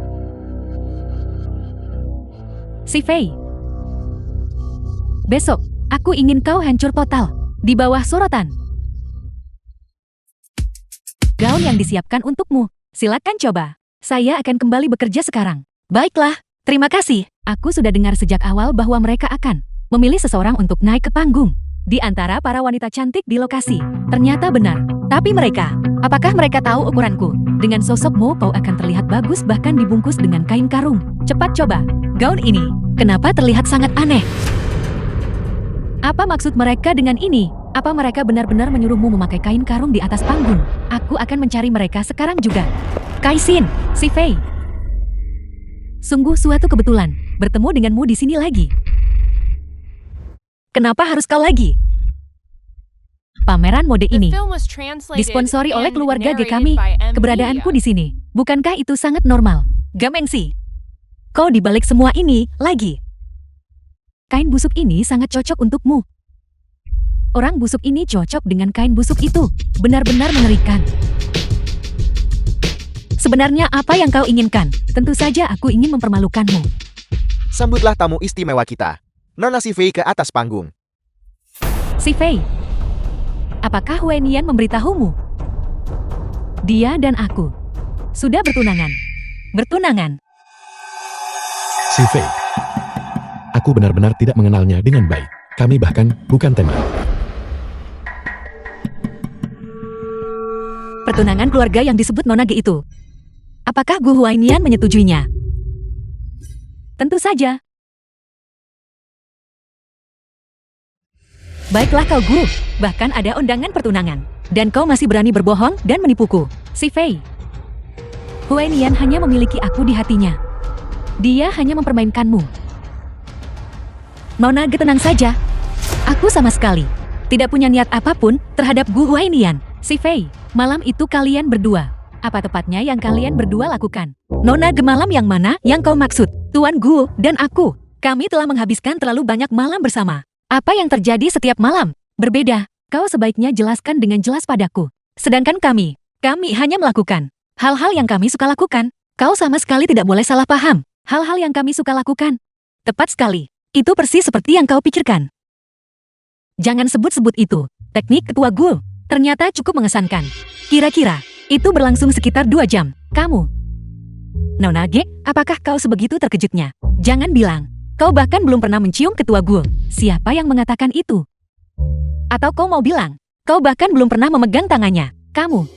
S1: Si Fei. Besok, aku ingin kau hancur total. Di bawah sorotan. Gaun yang disiapkan untukmu. Silakan coba. Saya akan kembali bekerja sekarang. Baiklah. Terima kasih. Aku sudah dengar sejak awal bahwa mereka akan memilih seseorang untuk naik ke panggung. Di antara para wanita cantik di lokasi. Ternyata benar. Tapi mereka, apakah mereka tahu ukuranku? Dengan sosokmu kau akan terlihat bagus bahkan dibungkus dengan kain karung. Cepat coba. Gaun ini, kenapa terlihat sangat aneh? Apa maksud mereka dengan ini? Apa mereka benar-benar menyuruhmu memakai kain karung di atas panggung? Aku akan mencari mereka sekarang juga. Kaisin, si Fei. Sungguh suatu kebetulan, bertemu denganmu di sini lagi. Kenapa harus kau lagi? Pameran mode
S4: The
S1: ini
S4: film was translated
S1: disponsori oleh
S4: and
S1: keluarga G
S4: narrated
S1: kami.
S4: by M
S1: Keberadaanku
S4: Media.
S1: di sini, bukankah itu sangat normal? Gamengsi. Kau di balik semua ini lagi. Kain busuk ini sangat cocok untukmu. Orang busuk ini cocok dengan kain busuk itu. Benar-benar mengerikan. Sebenarnya apa yang kau inginkan? Tentu saja aku ingin mempermalukanmu.
S2: Sambutlah tamu istimewa kita. Nona si Fei ke atas panggung.
S1: Si Fei. Apakah Huainian memberitahumu? Dia dan aku sudah bertunangan. Bertunangan.
S3: Si Fei. Aku benar-benar tidak mengenalnya dengan baik. Kami bahkan bukan teman.
S1: Pertunangan keluarga yang disebut Nona G itu. Apakah Gu Huainian menyetujuinya? Tentu saja. Baiklah kau Gu, bahkan ada undangan pertunangan. Dan kau masih berani berbohong dan menipuku. Si Fei. Huainian hanya memiliki aku di hatinya. Dia hanya mempermainkanmu. Nona Ge tenang saja. Aku sama sekali tidak punya niat apapun terhadap Gu Huainian. Si Fei, malam itu kalian berdua. Apa tepatnya yang kalian berdua lakukan? Nona Ge malam yang mana yang kau maksud? Tuan Gu dan aku. Kami telah menghabiskan terlalu banyak malam bersama. Apa yang terjadi setiap malam? Berbeda. Kau sebaiknya jelaskan dengan jelas padaku. Sedangkan kami hanya melakukan hal-hal yang kami suka lakukan. Kau sama sekali tidak boleh salah paham. Hal-hal yang kami suka lakukan. Tepat sekali. Itu persis seperti yang kau pikirkan. Jangan sebut-sebut itu. Teknik ketua Gu ternyata cukup mengesankan. Kira-kira itu berlangsung sekitar 2 jam. Kamu, Nona Ge, apakah kau sebegitu terkejutnya? Jangan bilang, kau bahkan belum pernah mencium ketua Gu. Siapa yang mengatakan itu? Atau kau mau bilang, kau bahkan belum pernah memegang tangannya? Kamu,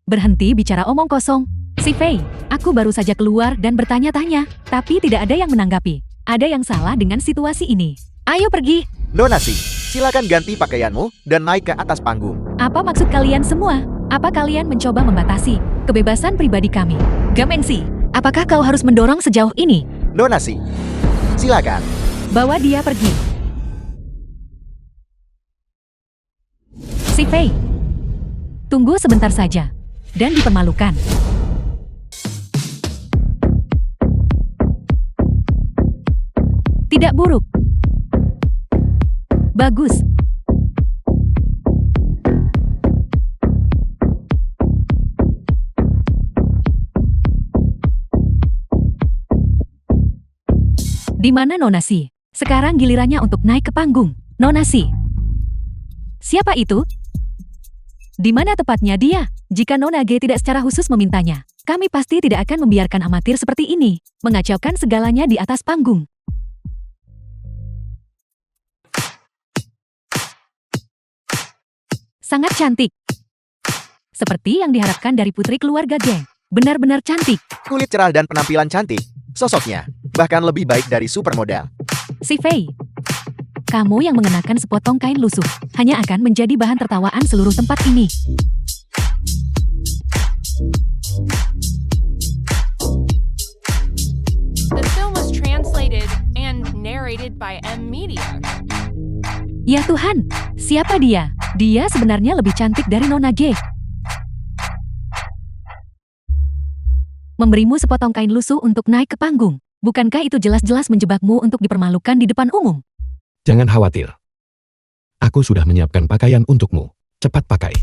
S1: berhenti bicara omong kosong. Si Fei, aku baru saja keluar dan bertanya-tanya, tapi tidak ada yang menanggapi. Ada yang salah dengan situasi ini. Ayo pergi.
S2: Nona si, silakan ganti pakaianmu dan naik ke atas panggung.
S1: Apa maksud kalian semua? Apa kalian mencoba membatasi kebebasan pribadi kami? Gamengsi, apakah kau harus mendorong sejauh ini?
S2: Nona si, silakan.
S1: Bawa dia pergi. Si Fei, tunggu sebentar saja. Dan dipermalukan. Tidak buruk. Bagus. Di mana Nona Si? Sekarang gilirannya untuk naik ke panggung. Nona Si. Siapa itu? Di mana tepatnya dia? Jika Nona G tidak secara khusus memintanya, kami pasti tidak akan membiarkan amatir seperti ini mengacaukan segalanya di atas panggung. Sangat cantik. Seperti yang diharapkan dari putri keluarga G. Benar-benar cantik.
S2: Kulit cerah dan penampilan cantik. Sosoknya bahkan lebih baik dari supermodel.
S1: Si Fei, kamu yang mengenakan sepotong kain lusuh hanya akan menjadi bahan tertawaan seluruh tempat ini.
S4: The film was translated and narrated by M Media.
S1: Ya Tuhan, siapa dia? Dia sebenarnya lebih cantik dari Nona G. Memberimu sepotong kain lusuh untuk naik ke panggung. Bukankah itu jelas-jelas menjebakmu untuk dipermalukan di depan umum?
S3: Jangan khawatir. Aku sudah menyiapkan pakaian untukmu. Cepat pakai.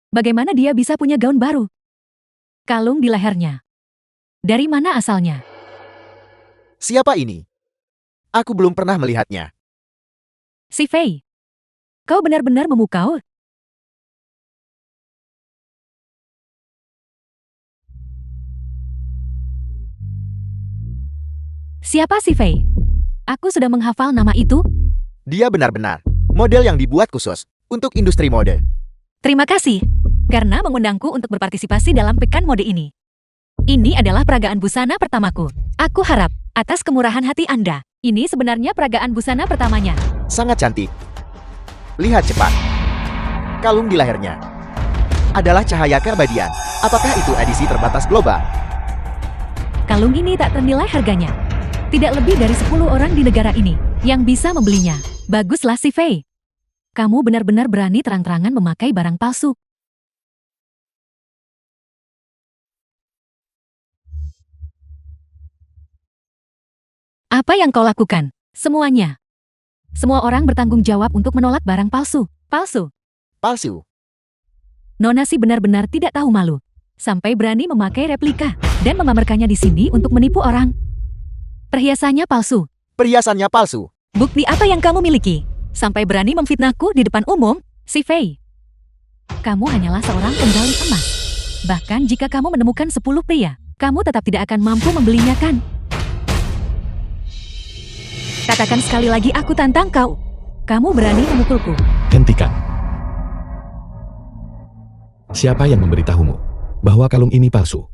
S1: Bagaimana dia bisa punya gaun baru? Kalung di lehernya. Dari mana asalnya?
S2: Siapa ini? Aku belum pernah melihatnya.
S1: Si Fei. Kau benar-benar memukau? Siapa si Fei? Aku sudah menghafal nama itu.
S2: Dia benar-benar model yang dibuat khusus untuk industri mode.
S1: Terima kasih karena mengundangku untuk berpartisipasi dalam pekan mode ini. Ini adalah peragaan busana pertamaku. Aku harap atas kemurahan hati Anda, ini sebenarnya peragaan busana pertamanya.
S2: Sangat cantik. Lihat cepat. Kalung di lehernya adalah cahaya keabadian. Apakah itu edisi terbatas global?
S1: Kalung ini tak ternilai harganya. Tidak lebih dari 10 orang di negara ini yang bisa membelinya. Baguslah si Fei. Kamu benar-benar berani terang-terangan memakai barang palsu. Apa yang kau lakukan? Semuanya. Semua orang bertanggung jawab untuk menolak barang palsu. Palsu.
S2: Palsu.
S1: Nona Si benar-benar tidak tahu malu. Sampai berani memakai replika dan memamerkannya di sini untuk menipu orang. Perhiasannya palsu.
S2: Perhiasannya palsu.
S1: Bukti apa yang kamu miliki? Sampai berani memfitnahku di depan umum, si Fei. Kamu hanyalah seorang penggali emas. Bahkan jika kamu menemukan 10 pria, kamu tetap tidak akan mampu membelinya kan? Katakan sekali lagi aku tantang kau. Kamu berani memukulku.
S3: Hentikan. Siapa yang memberitahumu bahwa kalung ini palsu?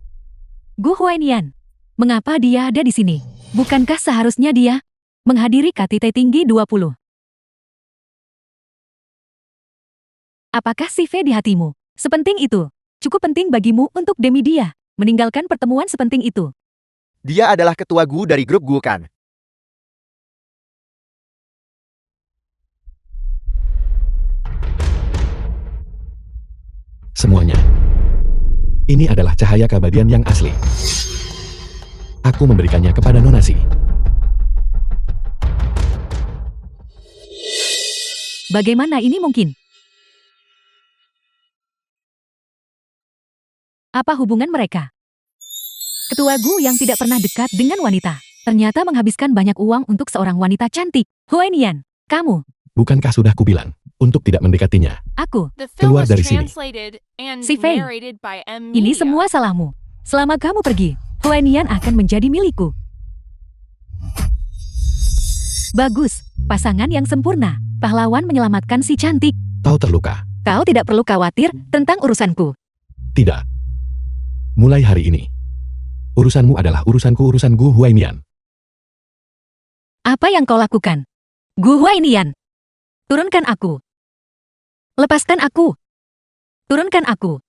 S1: Gu Huainian. Mengapa dia ada di sini? Bukankah seharusnya dia menghadiri KTT tinggi 20? Apakah si Fei di hatimu? Sepenting itu. Cukup penting bagimu untuk demi dia meninggalkan pertemuan sepenting itu.
S2: Dia adalah ketua Gu dari grup Gu kan?
S3: Semuanya. Ini adalah cahaya keabadian yang asli. Aku memberikannya kepada Nona Si.
S1: Bagaimana ini mungkin? Apa hubungan mereka? Ketua Gu yang tidak pernah dekat dengan wanita, ternyata menghabiskan banyak uang untuk seorang wanita cantik. Huainian, kamu.
S3: Bukankah sudah kubilang untuk tidak mendekatinya?
S1: Aku.
S4: The film
S3: Keluar
S4: was
S3: dari sini.
S4: translated and
S1: Si Fei.
S4: narrated by M Media.
S1: Ini semua salahmu. Selama kamu pergi, Huainian akan menjadi milikku. Bagus, pasangan yang sempurna. Pahlawan menyelamatkan si cantik.
S3: Kau terluka.
S1: Kau tidak perlu khawatir tentang urusanku.
S3: Tidak. Mulai hari ini, Urusanmu adalah urusanku, urusan Gu Huainian.
S1: Apa yang kau lakukan? Gu Huainian. Turunkan aku. Lepaskan aku. Turunkan aku.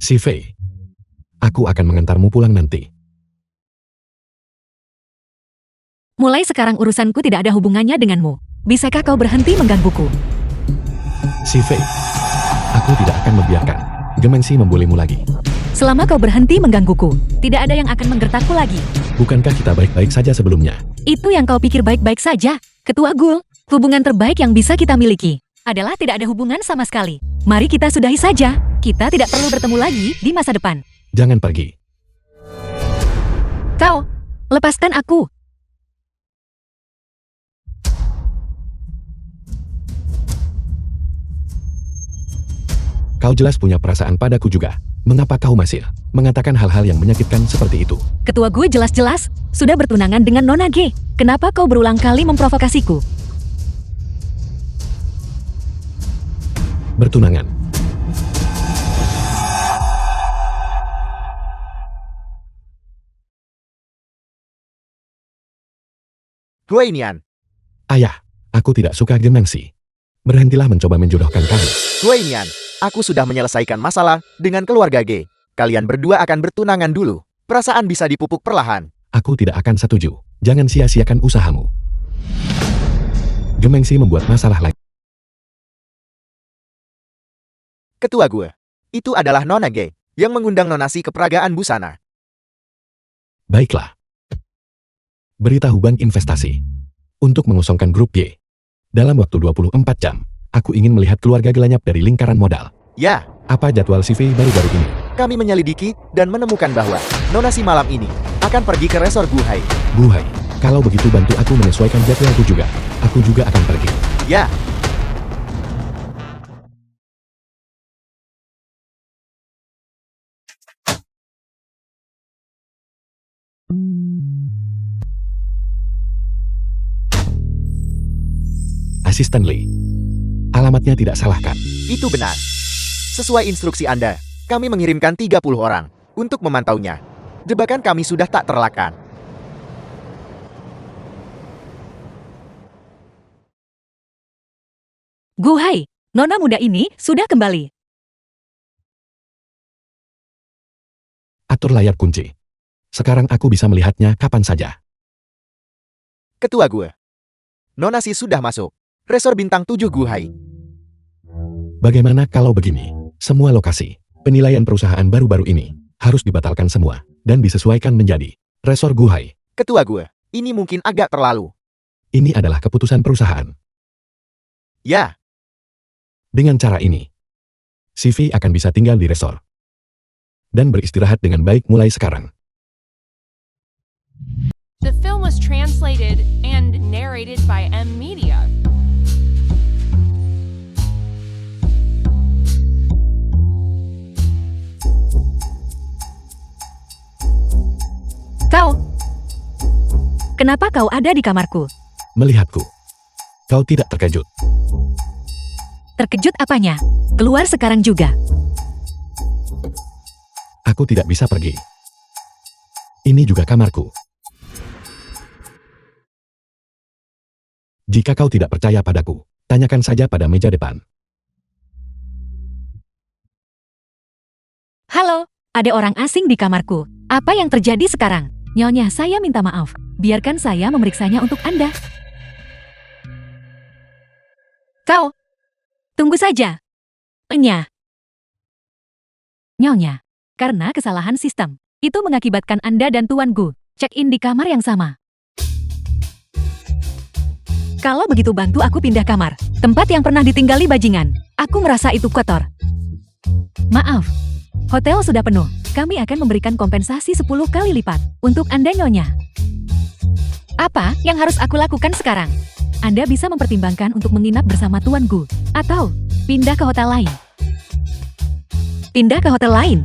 S3: Si Fei. Aku akan mengantarmu pulang nanti.
S1: Mulai sekarang urusanku tidak ada hubungannya denganmu. Bisakah kau berhenti menggangguku?
S3: Si Fei. Aku tidak akan membiarkan Gemengsi membulimu lagi.
S1: Selama kau berhenti menggangguku, tidak ada yang akan menggertakku lagi.
S3: Bukankah kita baik-baik saja sebelumnya?
S1: Itu yang kau pikir baik-baik saja. Ketua Gul, hubungan terbaik yang bisa kita miliki adalah tidak ada hubungan sama sekali. Mari kita sudahi saja. Kita tidak perlu bertemu lagi di masa depan.
S3: Jangan pergi.
S1: Kau, lepaskan aku.
S3: Kau jelas punya perasaan padaku juga. Mengapa kau masih mengatakan hal-hal yang menyakitkan seperti itu?
S1: Ketua gue jelas-jelas sudah bertunangan dengan Nona G. Kenapa kau berulang kali memprovokasiku?
S3: Bertunangan.
S2: Huainian,
S3: Ayah, aku tidak suka Gemengsi. Berhentilah mencoba menjodohkan kami.
S2: Huainian, aku sudah menyelesaikan masalah dengan keluarga G. Kalian berdua akan bertunangan dulu. Perasaan bisa dipupuk perlahan.
S3: Aku tidak akan setuju. Jangan sia-siakan usahamu. Gemengsi membuat masalah lagi.
S2: Ketua gue, itu adalah Nona G yang mengundang Nonasi ke peragaan busana.
S3: Baiklah. Beritahu bank investasi untuk mengosongkan grup Y. Dalam waktu 24 jam, aku ingin melihat keluarga gelanyap dari lingkaran modal.
S2: Ya,
S3: Apa jadwal CV baru-baru ini?
S2: kami menyelidiki dan menemukan bahwa Nonasi malam ini akan pergi ke resor Guhai.
S3: Buhai, kalau begitu bantu aku menyesuaikan jadwalku juga. Aku juga akan pergi.
S2: Ya,
S3: Asisten Lee. Alamatnya tidak salah kan?
S2: itu benar. Sesuai instruksi Anda, kami mengirimkan 30 orang untuk memantaunya. Jebakan kami sudah tak terelakkan.
S1: Guhai, Nona muda ini sudah kembali.
S3: Atur layar kunci. Sekarang aku bisa melihatnya kapan saja.
S2: Ketua gue, Nonasi sudah masuk. Resor bintang 7 Guhai.
S3: Bagaimana kalau begini? Semua lokasi, penilaian perusahaan baru-baru ini, harus dibatalkan semua, dan disesuaikan menjadi Resor Guhai.
S2: Ketua gue, ini mungkin agak terlalu.
S3: Ini adalah keputusan perusahaan.
S2: Ya,
S3: Dengan cara ini, CV akan bisa tinggal di resor. Dan beristirahat dengan baik mulai sekarang.
S4: The film was translated and narrated by M Media.
S1: Kau, kenapa kau ada di kamarku?
S3: Melihatku. Kau tidak terkejut.
S1: Terkejut apanya? Keluar sekarang juga.
S3: Aku tidak bisa pergi. Ini juga kamarku. Jika kau tidak percaya padaku, tanyakan saja pada meja depan.
S1: Halo, ada orang asing di kamarku. Apa yang terjadi sekarang? Nyonya, saya minta maaf. Biarkan saya memeriksanya untuk Anda. Kau, tunggu saja. Nyonya, karena kesalahan sistem, itu mengakibatkan Anda dan Tuan Gu check-in di kamar yang sama. Kalau begitu bantu aku pindah kamar, tempat yang pernah ditinggali bajingan. Aku merasa itu kotor. Maaf, hotel sudah penuh. Kami akan memberikan kompensasi 10 kali lipat untuk Anda, Nyonya. Apa yang harus aku lakukan sekarang? Anda bisa mempertimbangkan untuk menginap bersama Tuan Gu, atau pindah ke hotel lain. Pindah ke hotel lain.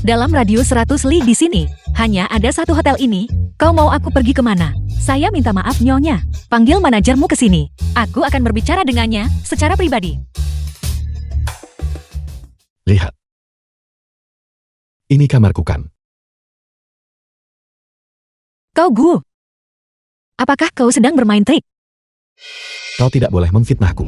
S1: Dalam radius 100 li di sini, hanya ada satu hotel ini. Kau mau aku pergi kemana? Saya minta maaf Nyonya. Panggil manajermu ke sini. Aku akan berbicara dengannya secara pribadi.
S3: Lihat. Ini kamarku kan?
S1: Kau Gu. Apakah kau sedang bermain trik?
S3: Kau tidak boleh memfitnahku.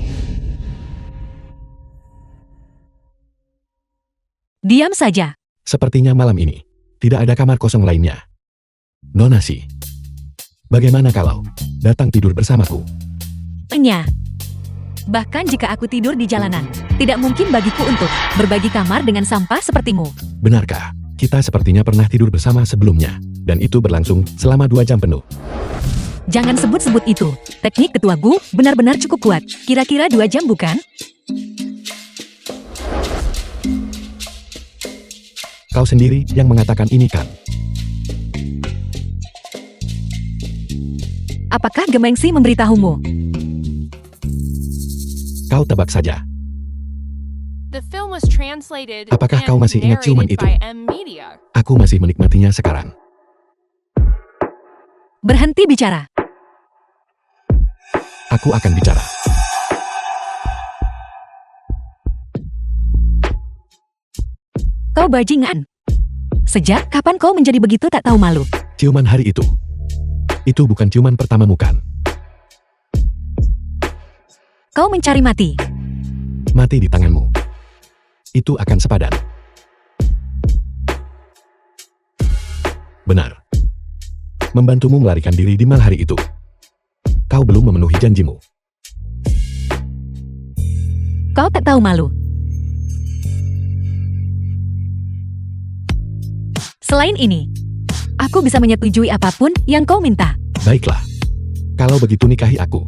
S1: Diam saja.
S3: Sepertinya malam ini, tidak ada kamar kosong lainnya. Nonasi, bagaimana kalau datang tidur bersamaku?
S1: Enya. Bahkan jika aku tidur di jalanan, tidak mungkin bagiku untuk berbagi kamar dengan sampah sepertimu.
S3: Benarkah? Kita sepertinya pernah tidur bersama sebelumnya, dan itu berlangsung selama 2 jam penuh.
S1: Jangan sebut-sebut itu. Teknik ketua Gu benar-benar cukup kuat. Kira-kira 2 jam bukan?
S3: Kau sendiri yang mengatakan ini kan?
S1: Apakah Gemengsi memberitahumu?
S3: Kau tebak saja.
S4: The film was translated
S3: Apakah
S4: and
S3: kau masih ingat ciuman
S4: narrated
S3: itu?
S4: by M Media.
S3: Aku masih menikmatinya sekarang.
S1: Berhenti bicara.
S3: Aku akan bicara.
S1: Kau bajingan. Sejak kapan kau menjadi begitu tak tahu malu?
S3: Ciuman hari itu. Itu bukan ciuman pertamamu kan?
S1: Kau mencari mati.
S3: Mati di tanganmu. Itu akan sepadan. Benar. Membantumu melarikan diri di malam hari itu. Kau belum memenuhi janjimu.
S1: Kau tak tahu malu. Selain ini, aku bisa menyetujui apapun yang kau minta.
S3: Baiklah. Kalau begitu nikahi aku.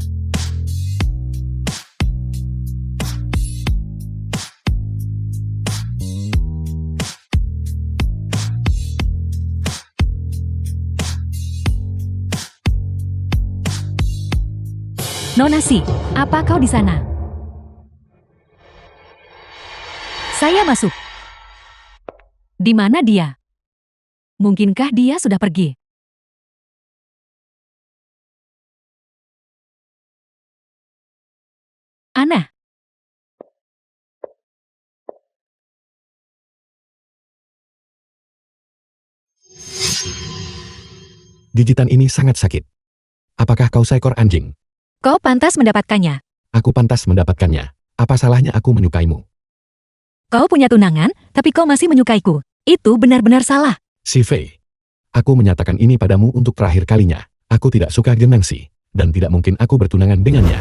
S1: Nonasi, apa kau di sana? Saya masuk. Di mana dia? Mungkinkah dia sudah pergi? Ana,
S3: Gigitan ini sangat sakit. Apakah kau seekor anjing?
S1: kau pantas mendapatkannya.
S3: Aku pantas mendapatkannya. Apa salahnya aku menyukaimu?
S1: Kau punya tunangan, tapi kau masih menyukaiku. Itu benar-benar salah.
S3: Si Fei. Aku menyatakan ini padamu untuk terakhir kalinya. Aku tidak suka Gemengsi, dan tidak mungkin aku bertunangan dengannya.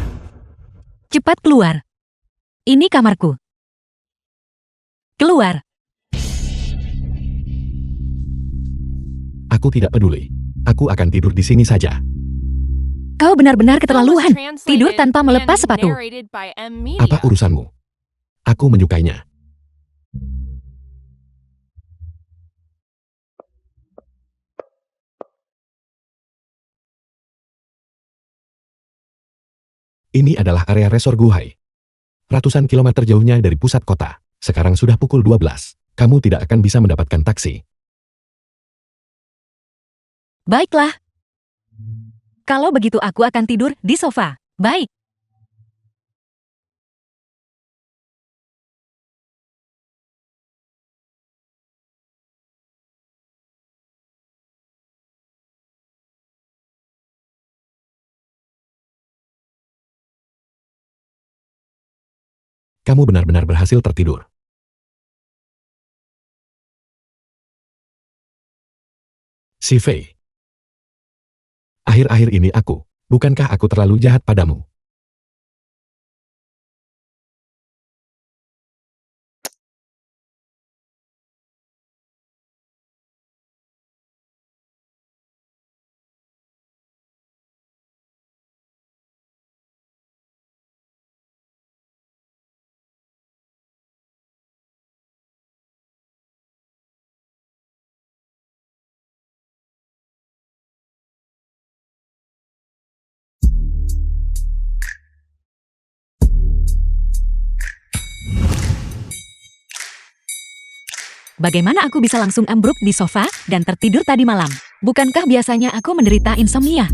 S1: Cepat keluar. Ini kamarku. Keluar.
S3: Aku tidak peduli. Aku akan tidur di sini saja.
S1: Kau benar-benar
S4: The film was
S1: keterlaluan.
S4: translated
S1: Tidur tanpa melepas
S4: and
S1: sepatu.
S4: narrated by M Media.
S3: Apa urusanmu? Aku menyukainya. Ini adalah area resor Guhai. Ratusan kilometer jauhnya dari pusat kota. Sekarang sudah pukul 12. Kamu tidak akan bisa mendapatkan taksi.
S1: Baiklah. Kalau begitu aku akan tidur di sofa. Baik.
S3: Kamu benar-benar berhasil tertidur. Si Fei. Akhir-akhir ini bukankah aku terlalu jahat padamu?
S1: Bagaimana aku bisa langsung ambruk di sofa dan tertidur tadi malam? Bukankah biasanya aku menderita insomnia?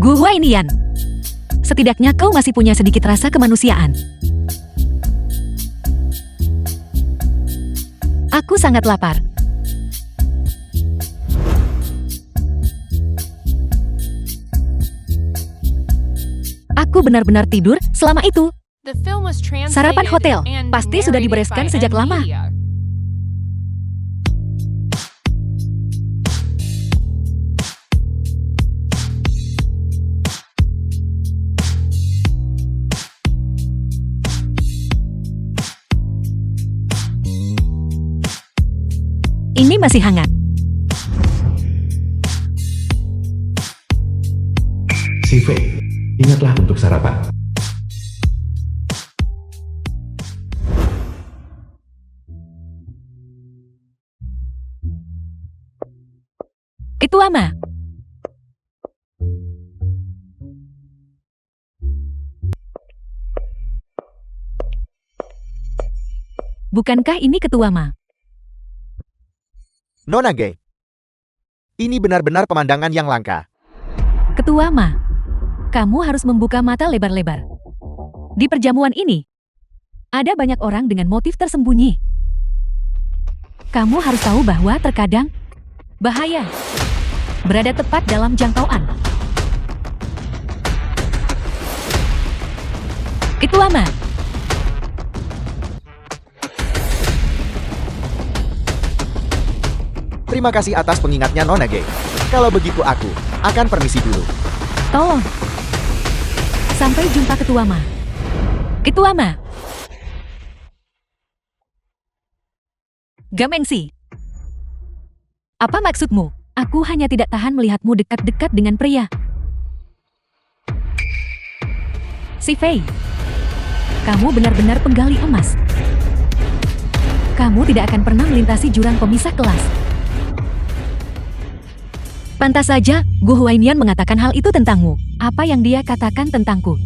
S1: Gu Huainian, setidaknya kau masih punya sedikit rasa kemanusiaan. Aku sangat lapar. Aku benar-benar tidur selama itu.
S4: The film was translated
S1: Sarapan hotel
S4: and
S1: pasti sudah
S4: narrated
S1: dibereskan
S4: by
S1: sejak
S4: M
S1: lama.
S4: Media.
S1: Ini masih hangat.
S3: Si Fei, ingatlah untuk sarapan.
S1: Itu Ama. Bukankah ini Ketua Ma?
S2: Nona Ge. Ini benar-benar pemandangan yang langka.
S1: Ketua Ma, kamu harus membuka mata lebar-lebar. Di perjamuan ini, ada banyak orang dengan motif tersembunyi. Kamu harus tahu bahwa terkadang bahaya berada tepat dalam jangkauan. Ketua Ma,
S2: Terima kasih atas pengingatnya Nona Ge. Kalau begitu aku akan permisi dulu.
S1: tolong. Sampai jumpa Ketua Ma. Ketua Ma. Gamengsi. Apa maksudmu? Aku hanya tidak tahan melihatmu dekat-dekat dengan pria. Si Fei. Kamu benar-benar penggali emas. Kamu tidak akan pernah melintasi jurang pemisah kelas. Pantas saja, Gu Huainian mengatakan hal itu tentangmu. Apa yang dia katakan tentangku?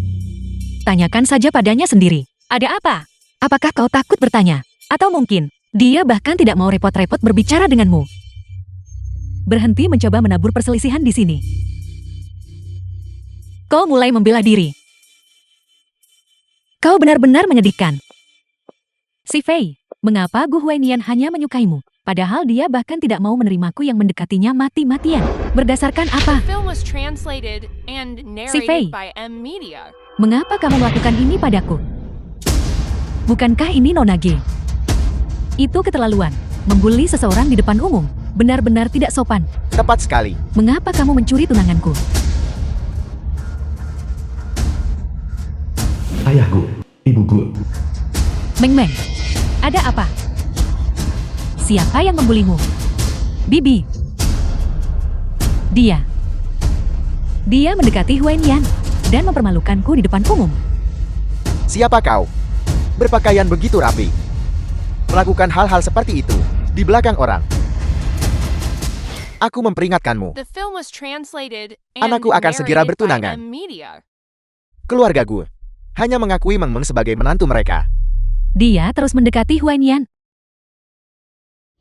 S1: Tanyakan saja padanya sendiri. Ada apa? Apakah kau takut bertanya? Atau mungkin, dia bahkan tidak mau repot-repot berbicara denganmu? Berhenti mencoba menabur perselisihan di sini. Kau mulai membela diri. Kau benar-benar menyedihkan. Si Fei, mengapa Gu Huainian hanya menyukaimu? Padahal dia bahkan tidak mau menerimaku yang mendekatinya mati-matian. Berdasarkan apa?
S4: The film was translated and
S1: Fei.
S4: narrated by M Media.
S1: Mengapa kamu melakukan ini padaku? Bukankah ini Nona Ge? Itu keterlaluan. Membuli seseorang di depan umum. Benar-benar tidak sopan.
S2: Tepat sekali.
S1: Mengapa kamu mencuri tunanganku?
S3: Ayahku, ibuku,
S1: Meng-meng, ada apa? Siapa yang membulimu? Bibi. Dia. Dia mendekati Huainian dan mempermalukanku di depan umum.
S2: Siapa kau? Berpakaian begitu rapi. Melakukan hal-hal seperti itu di belakang orang. Aku memperingatkanmu.
S4: The film was translated and
S2: Anakku akan segera
S4: narrated
S2: bertunangan.
S4: by M Media.
S2: Keluarga gue hanya mengakui Meng Meng sebagai menantu mereka.
S1: Dia terus mendekati Huainian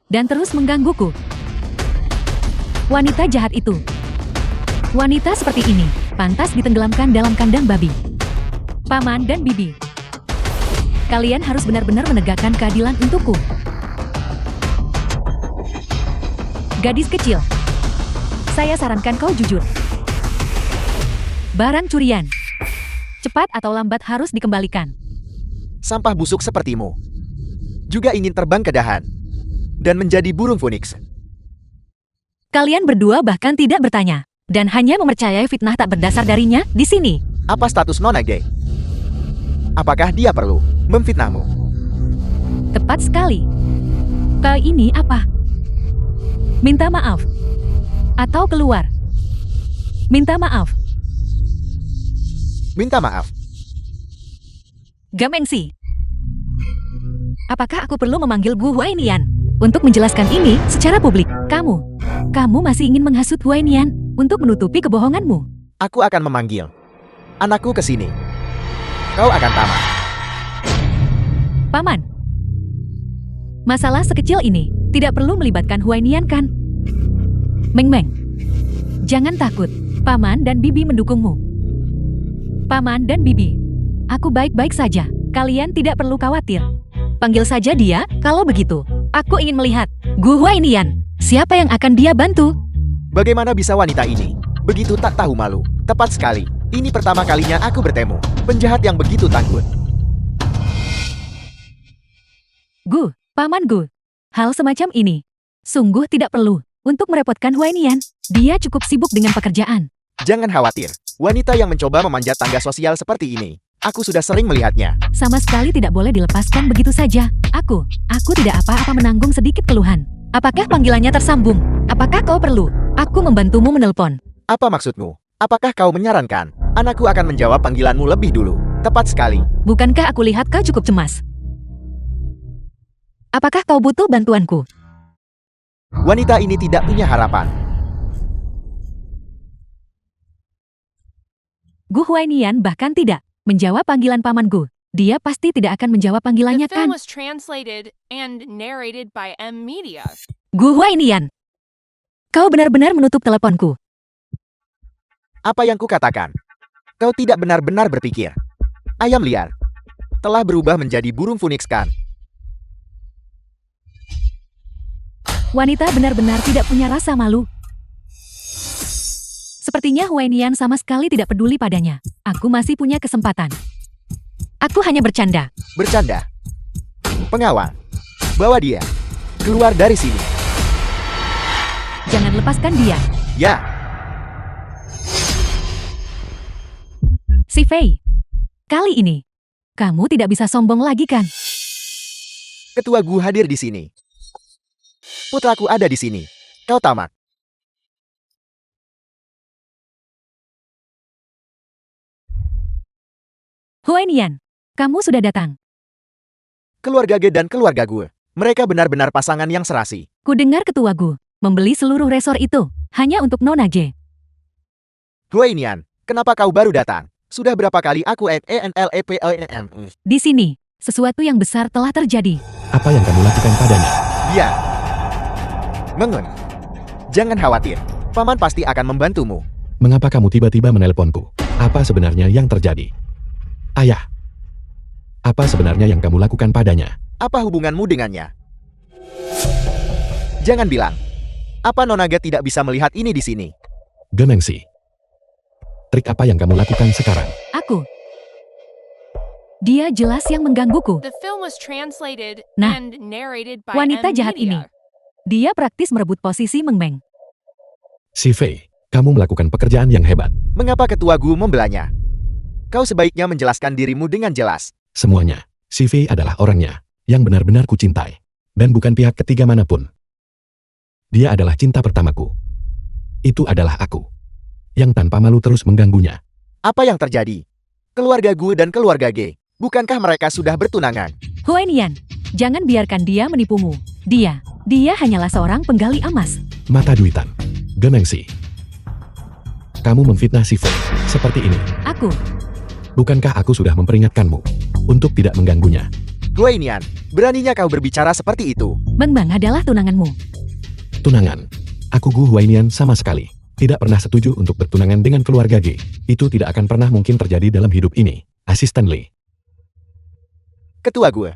S1: dan terus menggangguku. Wanita jahat itu. Wanita seperti ini pantas ditenggelamkan dalam kandang babi. Paman dan Bibi, kalian harus benar-benar menegakkan keadilan untukku. Gadis kecil, saya sarankan kau jujur. Barang curian, cepat atau lambat harus dikembalikan.
S2: Sampah busuk sepertimu juga ingin terbang ke dahan dan menjadi burung phoenix.
S1: Kalian berdua bahkan tidak bertanya dan hanya mempercayai fitnah tak berdasar darinya di sini.
S2: Apa status Nona Ge? Apakah dia perlu memfitnahmu?
S1: Tepat sekali. Kali ini apa? Minta maaf. Atau keluar. Minta maaf.
S2: Minta maaf.
S1: Gamengsi. Apakah aku perlu memanggil Gu Huainian untuk menjelaskan ini secara publik? Kamu masih ingin menghasut Huainian untuk menutupi kebohonganmu.
S2: Aku akan memanggil anakku ke sini. Kau akan tamat.
S1: Paman. Masalah sekecil ini tidak perlu melibatkan Huainian kan? Meng. Jangan takut. Paman dan Bibi mendukungmu. Paman dan Bibi, aku baik-baik saja. Kalian tidak perlu khawatir. Panggil saja dia, kalau begitu. Aku ingin melihat Gu Huainian. Siapa yang akan dia bantu?
S2: Bagaimana bisa wanita ini begitu tak tahu malu? Tepat sekali. Ini pertama kalinya aku bertemu penjahat yang begitu takut.
S1: Gu, Paman Gu. Hal semacam ini sungguh tidak perlu untuk merepotkan Huainian. Dia cukup sibuk dengan pekerjaan.
S2: Jangan khawatir. Wanita yang mencoba memanjat tangga sosial seperti ini, aku sudah sering melihatnya.
S1: Sama sekali tidak boleh dilepaskan begitu saja. Aku tidak apa-apa menanggung sedikit keluhan. Apakah panggilannya tersambung? Apakah kau perlu aku membantumu menelpon?
S2: Apa maksudmu? Apakah kau menyarankan anakku akan menjawab panggilanmu lebih dulu? Tepat sekali.
S1: Bukankah aku lihat kau cukup cemas? Apakah kau butuh bantuanku?
S2: Wanita ini tidak punya harapan.
S1: Gu Huainian bahkan tidak menjawab panggilan Paman Gu. Dia pasti tidak akan menjawab panggilannya
S4: The film
S1: kan?
S4: was translated and narrated by M Media.
S1: Gu Huainian, kau benar-benar menutup teleponku.
S2: Apa yang kukatakan? Kau tidak benar-benar berpikir. Ayam liar telah berubah menjadi burung phoenix kan?
S1: Wanita benar-benar tidak punya rasa malu. Sepertinya Huainian sama sekali tidak peduli padanya. Aku masih punya kesempatan. Aku hanya bercanda.
S2: Bercanda. Pengawal, bawa dia keluar dari sini.
S1: Jangan lepaskan dia.
S2: Ya,
S1: Si Fei. Kali ini, kamu tidak bisa sombong lagi kan?
S2: ketua Gu hadir di sini. Putraku ada di sini. Kau tamat.
S1: Huainian, kamu sudah datang.
S2: Keluarga Ge dan keluarga Gu, mereka benar-benar pasangan yang serasi.
S1: Ku dengar ketua Gu membeli seluruh resor itu hanya untuk Nona J.
S2: Huainian, kenapa kau baru datang? Sudah berapa kali aku ENLEPEM?
S1: Di sini, sesuatu yang besar telah terjadi.
S3: Apa yang kamu lakukan padanya?
S2: Dia. Mengun. Jangan khawatir. Paman pasti akan membantumu.
S3: Mengapa kamu tiba-tiba menelponku? Apa sebenarnya yang terjadi? Ayah, apa sebenarnya yang kamu lakukan padanya?
S2: Apa hubunganmu dengannya? Jangan bilang. Apa Nonaga tidak bisa melihat ini di sini?
S3: Gemengsi. Trik apa yang kamu lakukan sekarang?
S1: Aku. Dia jelas yang menggangguku.
S4: The film was translated
S1: Nah,
S4: and narrated by
S1: wanita
S4: M
S1: jahat ini.
S4: Media.
S1: Dia praktis merebut posisi Meng Meng.
S3: Si Fei, kamu melakukan pekerjaan yang hebat.
S2: Mengapa ketua Gu membelanya? Kau sebaiknya menjelaskan dirimu dengan jelas.
S3: Semuanya, si Fei adalah orangnya yang benar-benar kucintai. Dan bukan pihak ketiga manapun. Dia adalah cinta pertamaku. Itu adalah aku. Yang tanpa malu terus mengganggunya.
S2: Apa yang terjadi? Keluarga Gu dan keluarga Ge, bukankah mereka sudah bertunangan?
S1: Huainian, jangan biarkan dia menipumu. Dia hanyalah seorang penggali emas.
S3: Mata duitan. Gemengsi. Kamu memfitnah si Fei seperti ini.
S1: Aku,
S3: Bukankah aku sudah memperingatkanmu untuk tidak mengganggunya?
S2: Huainian, beraninya kau berbicara seperti itu?
S1: Meng Meng adalah tunanganmu.
S3: Tunangan. Aku Gu Huainian sama sekali tidak pernah setuju untuk bertunangan dengan keluarga G. Itu tidak akan pernah mungkin terjadi dalam hidup ini. Asisten Lee.
S2: Ketua Gu,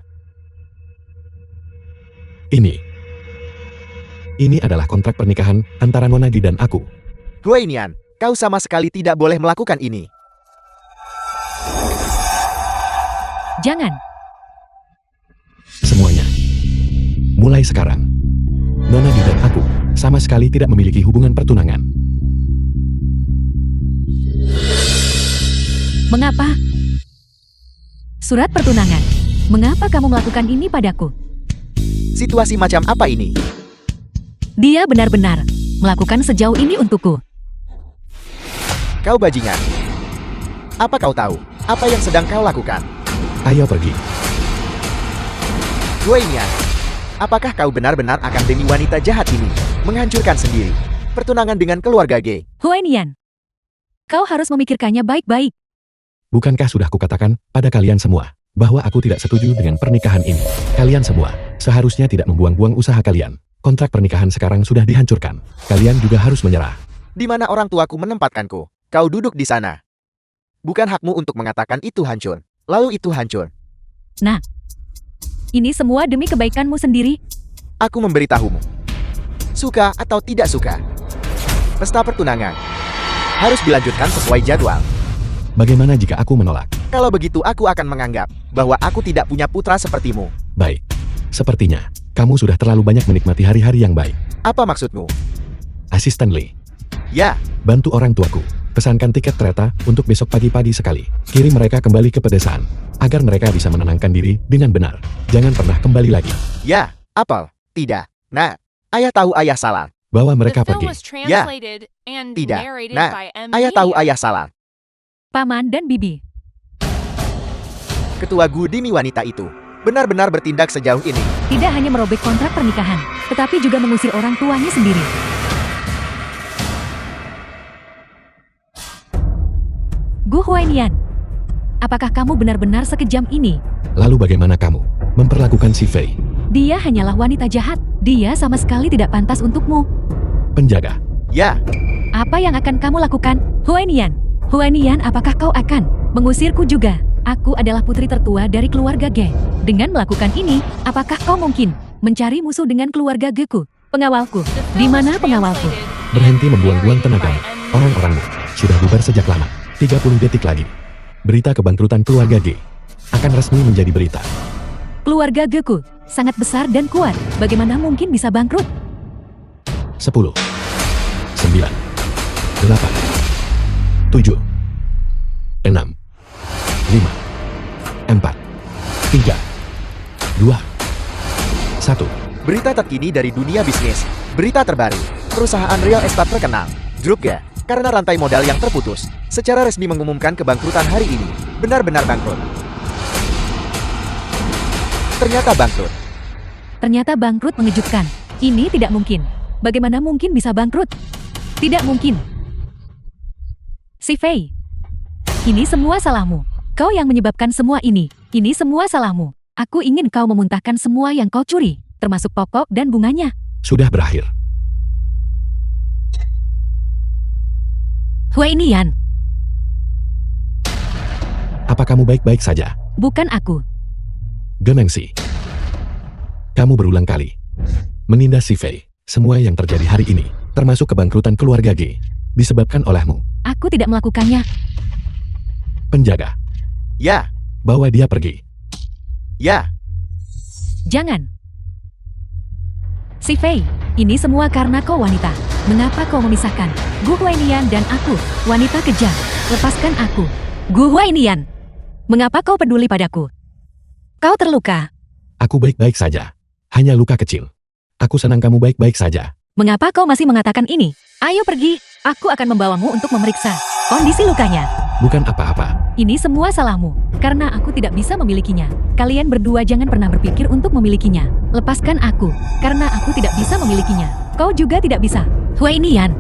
S3: Ini adalah kontrak pernikahan antara Nona Gi dan aku.
S2: Huainian, kau sama sekali tidak boleh melakukan ini.
S1: Jangan.
S3: Semuanya. Mulai sekarang, Nona Gi dan aku sama sekali tidak memiliki hubungan pertunangan.
S1: Mengapa? Surat pertunangan. Mengapa kamu melakukan ini padaku?
S2: Situasi macam apa ini?
S1: Dia benar-benar melakukan sejauh ini untukku.
S2: Kau bajingan. Apa kau tahu? Apa yang sedang kau lakukan?
S3: Ayo pergi.
S2: Huainian, apakah kau benar-benar akan demi wanita jahat ini menghancurkan sendiri pertunangan dengan keluarga G?
S1: Huainian, kau harus memikirkannya baik-baik.
S3: Bukankah sudah kukatakan pada kalian semua bahwa aku tidak setuju dengan pernikahan ini. Kalian semua seharusnya tidak membuang-buang usaha kalian. Kontrak pernikahan sekarang sudah dihancurkan. Kalian juga harus menyerah.
S2: Di mana orang tuaku menempatkanku? Kau duduk di sana. Bukan hakmu untuk mengatakan itu hancur. Lalu itu hancur.
S1: Nah, ini semua demi kebaikanmu sendiri.
S2: Aku memberitahumu. Suka atau tidak suka, pesta pertunangan harus dilanjutkan sesuai jadwal.
S3: Bagaimana jika aku menolak?
S2: Kalau begitu aku akan menganggap bahwa aku tidak punya putra sepertimu.
S3: Baik. Sepertinya, kamu sudah terlalu banyak menikmati hari-hari yang baik.
S2: Apa maksudmu?
S3: Asisten Lee,
S2: Ya,
S3: bantu orang tuaku. Pesankan tiket kereta untuk besok pagi-pagi sekali. Kirim mereka kembali ke pedesaan, agar mereka bisa menenangkan diri dengan benar. Jangan pernah kembali lagi.
S2: ya, Apel. Tidak. Nah, ayah tahu ayah salah.
S3: Bawa mereka
S4: The film
S3: pergi.
S4: was translated and
S2: Tidak.
S4: narrated
S2: Nah,
S4: by M.
S2: ayah tahu
S4: Media.
S2: ayah salah.
S1: Paman dan bibi.
S2: Ketua Gudimi wanita itu benar-benar bertindak sejauh ini.
S1: Tidak hanya merobek kontrak pernikahan, tetapi juga mengusir orang tuanya sendiri. Gu Huainian, apakah kamu benar-benar sekejam ini?
S3: Lalu bagaimana kamu memperlakukan si Fei?
S1: Dia hanyalah wanita jahat. Dia sama sekali tidak pantas untukmu.
S3: Penjaga,
S2: Ya,
S1: Apa yang akan kamu lakukan, Huainian? Huainian, apakah kau akan mengusirku juga? Aku adalah putri tertua dari keluarga Ge. Dengan melakukan ini, apakah kau mungkin mencari musuh dengan keluarga Geku? Pengawalku,
S4: The film
S1: di mana
S4: was
S1: pengawalku?
S4: translated
S3: berhenti
S4: and
S3: membuang-buang
S4: narrated
S3: tenagamu.
S4: by M. Media.
S3: Orang-orangmu sudah bubar sejak lama. 30 detik lagi. Berita kebangkrutan keluarga G akan resmi menjadi berita.
S1: Keluarga Geku sangat besar dan kuat. Bagaimana mungkin bisa bangkrut?
S3: 10, 9, 8, 7, 6, 5, 4, 3, 2, 1.
S2: berita terkini dari dunia bisnis. Berita terbaru. Perusahaan real estate terkenal, Drupga, karena rantai modal yang terputus, secara resmi mengumumkan kebangkrutan hari ini. Benar-benar bangkrut. Ternyata bangkrut.
S1: Ternyata bangkrut mengejutkan. Ini tidak mungkin. Bagaimana mungkin bisa bangkrut? Tidak mungkin. Si Fei, ini semua salahmu. Kau yang menyebabkan semua ini. Ini semua salahmu. Aku ingin kau memuntahkan semua yang kau curi, termasuk pokok dan bunganya.
S3: Sudah berakhir.
S1: Huainian,
S3: Apa kamu baik-baik saja?
S1: bukan aku.
S3: Gemengsi. Kamu berulang kali menindas si Fei. Semua yang terjadi hari ini, termasuk kebangkrutan keluarga G, disebabkan olehmu.
S1: Aku tidak melakukannya.
S3: Penjaga,
S2: Ya,
S3: bawa dia pergi.
S2: ya,
S1: Jangan. Si Fei, ini semua karena kau wanita. Mengapa kau memisahkan Gu Huainian dan aku, wanita kejam? Lepaskan aku. Gu Huainian, mengapa kau peduli padaku? Kau terluka.
S3: Aku baik-baik saja. Hanya luka kecil. Aku senang kamu baik-baik saja.
S1: Mengapa kau masih mengatakan ini? Ayo pergi, aku akan membawamu untuk memeriksa kondisi lukanya.
S3: Bukan apa-apa.
S1: Ini semua salahmu, karena aku tidak bisa memilikinya. Kalian berdua jangan pernah berpikir untuk memilikinya. Lepaskan aku, karena aku tidak bisa memilikinya. Kau juga tidak bisa. Huainian.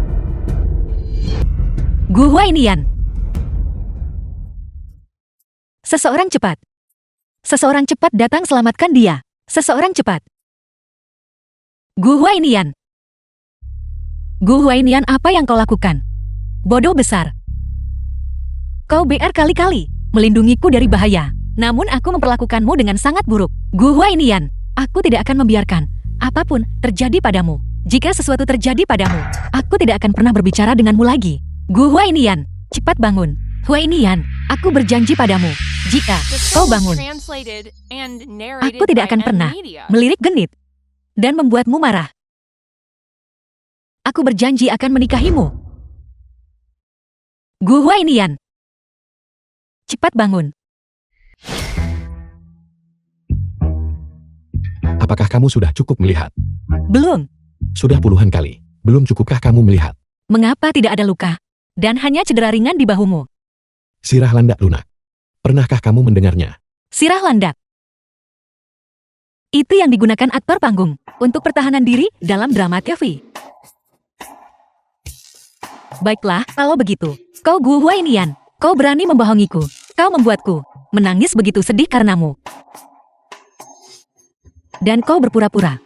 S1: Gu Huainian. Seseorang cepat. Seseorang cepat datang selamatkan dia. Seseorang cepat. Gu Huainian. Gu Huainian, apa yang kau lakukan? Bodoh besar. Kau BR kali-kali melindungiku dari bahaya. Namun aku memperlakukanmu dengan sangat buruk. Gu Huainian, aku tidak akan membiarkan apapun terjadi padamu. Jika sesuatu terjadi padamu, aku tidak akan pernah berbicara denganmu lagi. Gu Huainian, cepat bangun. Huainian, aku berjanji padamu. Jika
S4: The
S1: kau
S4: film was
S1: bangun,
S4: translated and narrated
S1: aku tidak
S4: by
S1: akan
S4: M.
S1: pernah
S4: Media.
S1: melirik genit dan membuatmu marah. Aku berjanji akan menikahimu. Gu Huainian, cepat bangun.
S3: Apakah kamu sudah cukup melihat?
S1: Belum.
S3: Sudah puluhan kali. Belum cukupkah kamu melihat?
S1: Mengapa tidak ada luka? Dan hanya cedera ringan di bahumu.
S3: Sirah landak lunak. Pernahkah kamu mendengarnya?
S1: Sirah landak. Itu yang digunakan aktor panggung untuk pertahanan diri dalam drama TV. Baiklah, kalau begitu. Kau Gu Huainian. Kau berani membohongiku. Kau membuatku menangis begitu sedih karenamu. Dan kau berpura-pura.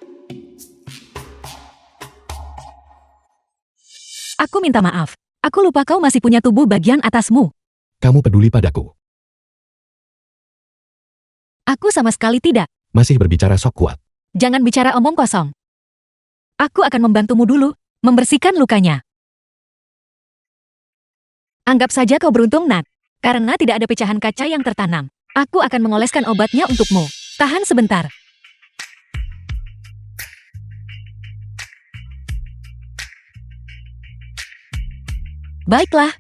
S1: Aku minta maaf. Aku lupa kau masih punya tubuh bagian atasmu.
S3: Kamu peduli padaku.
S1: Aku sama sekali tidak.
S3: Masih berbicara sok kuat.
S1: Jangan bicara omong kosong. Aku akan membantumu dulu, membersihkan lukanya. Anggap saja kau beruntung, Nat. Karena tidak ada pecahan kaca yang tertanam. Aku akan mengoleskan obatnya untukmu. Tahan sebentar. Baiklah.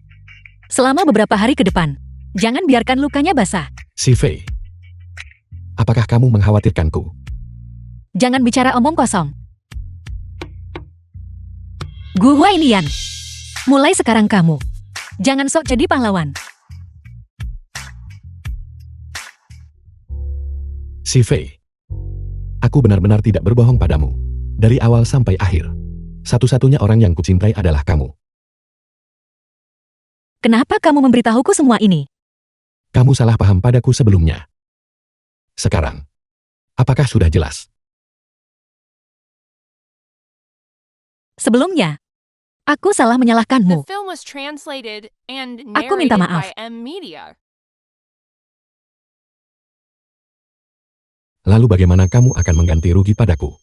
S1: Selama beberapa hari ke depan, jangan biarkan lukanya basah.
S3: Si Fei. Apakah kamu mengkhawatirkanku?
S1: Jangan bicara omong kosong. Gu Huainian. Mulai sekarang kamu. Jangan sok jadi pahlawan.
S3: Si Fei. Aku benar-benar tidak berbohong padamu. Dari awal sampai akhir. Satu-satunya orang yang kucintai adalah kamu.
S1: Kenapa kamu memberitahuku semua ini?
S3: Kamu salah paham padaku sebelumnya. Sekarang, apakah sudah jelas?
S1: Sebelumnya, aku salah
S4: The
S1: menyalahkanmu.
S4: film was translated and
S1: Aku minta
S4: narrated
S1: maaf.
S4: by M Media.
S3: Lalu bagaimana kamu akan mengganti rugi padaku?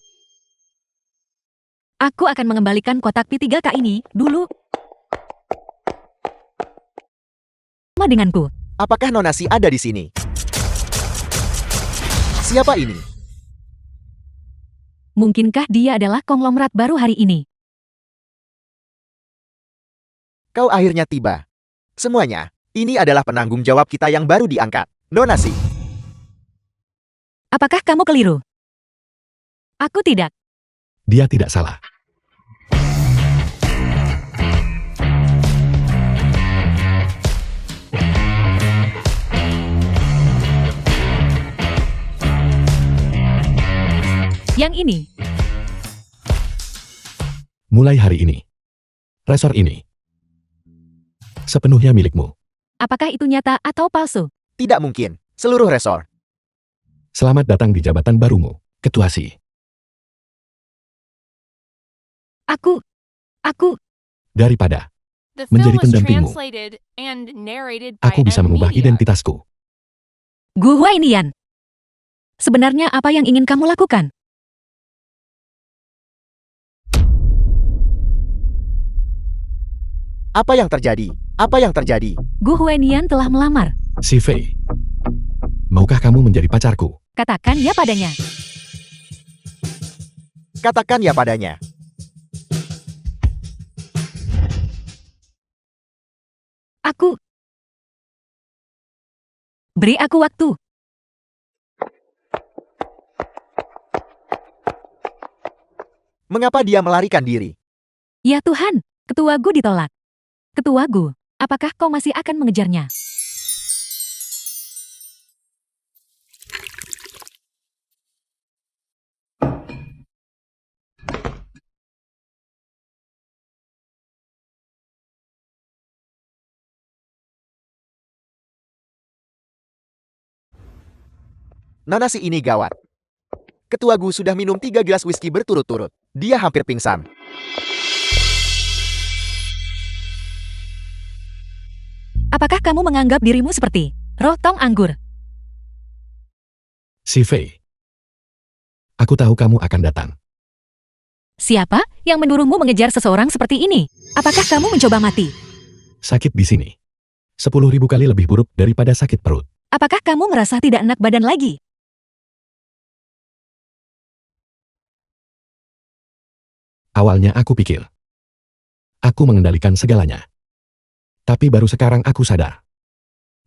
S1: Aku akan mengembalikan kotak P3K ini dulu. Sama denganku.
S2: Apakah Nona Si ada di sini? Siapa ini?
S1: Mungkinkah dia adalah konglomerat baru hari ini?
S2: Kau akhirnya tiba. Semuanya, ini adalah penanggung jawab kita yang baru diangkat. Nona Si.
S1: Apakah kamu keliru? Aku tidak.
S3: Dia tidak salah.
S1: Yang ini.
S3: Mulai hari ini, resor ini sepenuhnya milikmu.
S1: Apakah itu nyata atau palsu?
S2: Tidak mungkin. Seluruh resor.
S3: Selamat datang di jabatan barumu, Ketua Si.
S1: Aku.
S3: Daripada
S4: The
S3: Menjadi
S4: film was
S3: pendampingmu.
S4: translated and narrated by
S3: aku bisa
S4: M
S3: mengubah
S4: Media.
S3: identitasku.
S1: Gu Huainian. Sebenarnya apa yang ingin kamu lakukan?
S2: Apa yang terjadi? Apa yang terjadi?
S1: Gu Huainian telah melamar.
S3: Si Fei. Maukah kamu menjadi pacarku?
S1: Katakan ya padanya.
S2: Katakan ya padanya.
S1: Aku. Beri aku waktu.
S2: Mengapa dia melarikan diri?
S1: Ya Tuhan, ketua Gu ditolak. Ketua Gu, apakah kau masih akan mengejarnya?
S2: Nona Si ini gawat. Ketua Gu sudah minum 3 gelas whisky berturut-turut. Dia hampir pingsan.
S1: Apakah kamu menganggap dirimu seperti roh tong anggur?
S3: Si Fei. Aku tahu kamu akan datang.
S1: Siapa yang menyuruhmu mengejar seseorang seperti ini? Apakah kamu mencoba mati?
S3: Sakit di sini. 10.000 kali lebih buruk daripada sakit perut.
S1: Apakah kamu merasa tidak enak badan lagi?
S3: Awalnya aku pikir aku mengendalikan segalanya. Tapi baru sekarang aku sadar.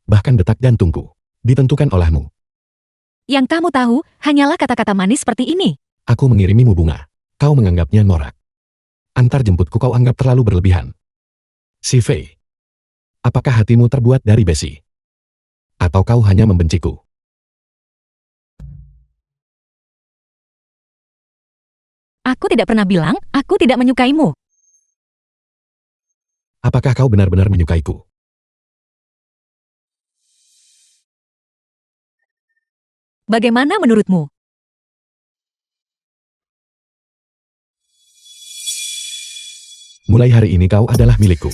S3: Bahkan detak jantungku ditentukan olehmu.
S1: Yang kamu tahu hanyalah kata-kata manis seperti ini.
S3: Aku mengirimimu bunga. Kau menganggapnya norak. Antar jemputku kau anggap terlalu berlebihan. Si Fei. Apakah hatimu terbuat dari besi? Atau kau hanya membenciku?
S1: Aku tidak pernah bilang aku tidak menyukaimu.
S3: Apakah kau benar-benar menyukaiku?
S1: Bagaimana menurutmu?
S3: Mulai hari ini kau adalah milikku.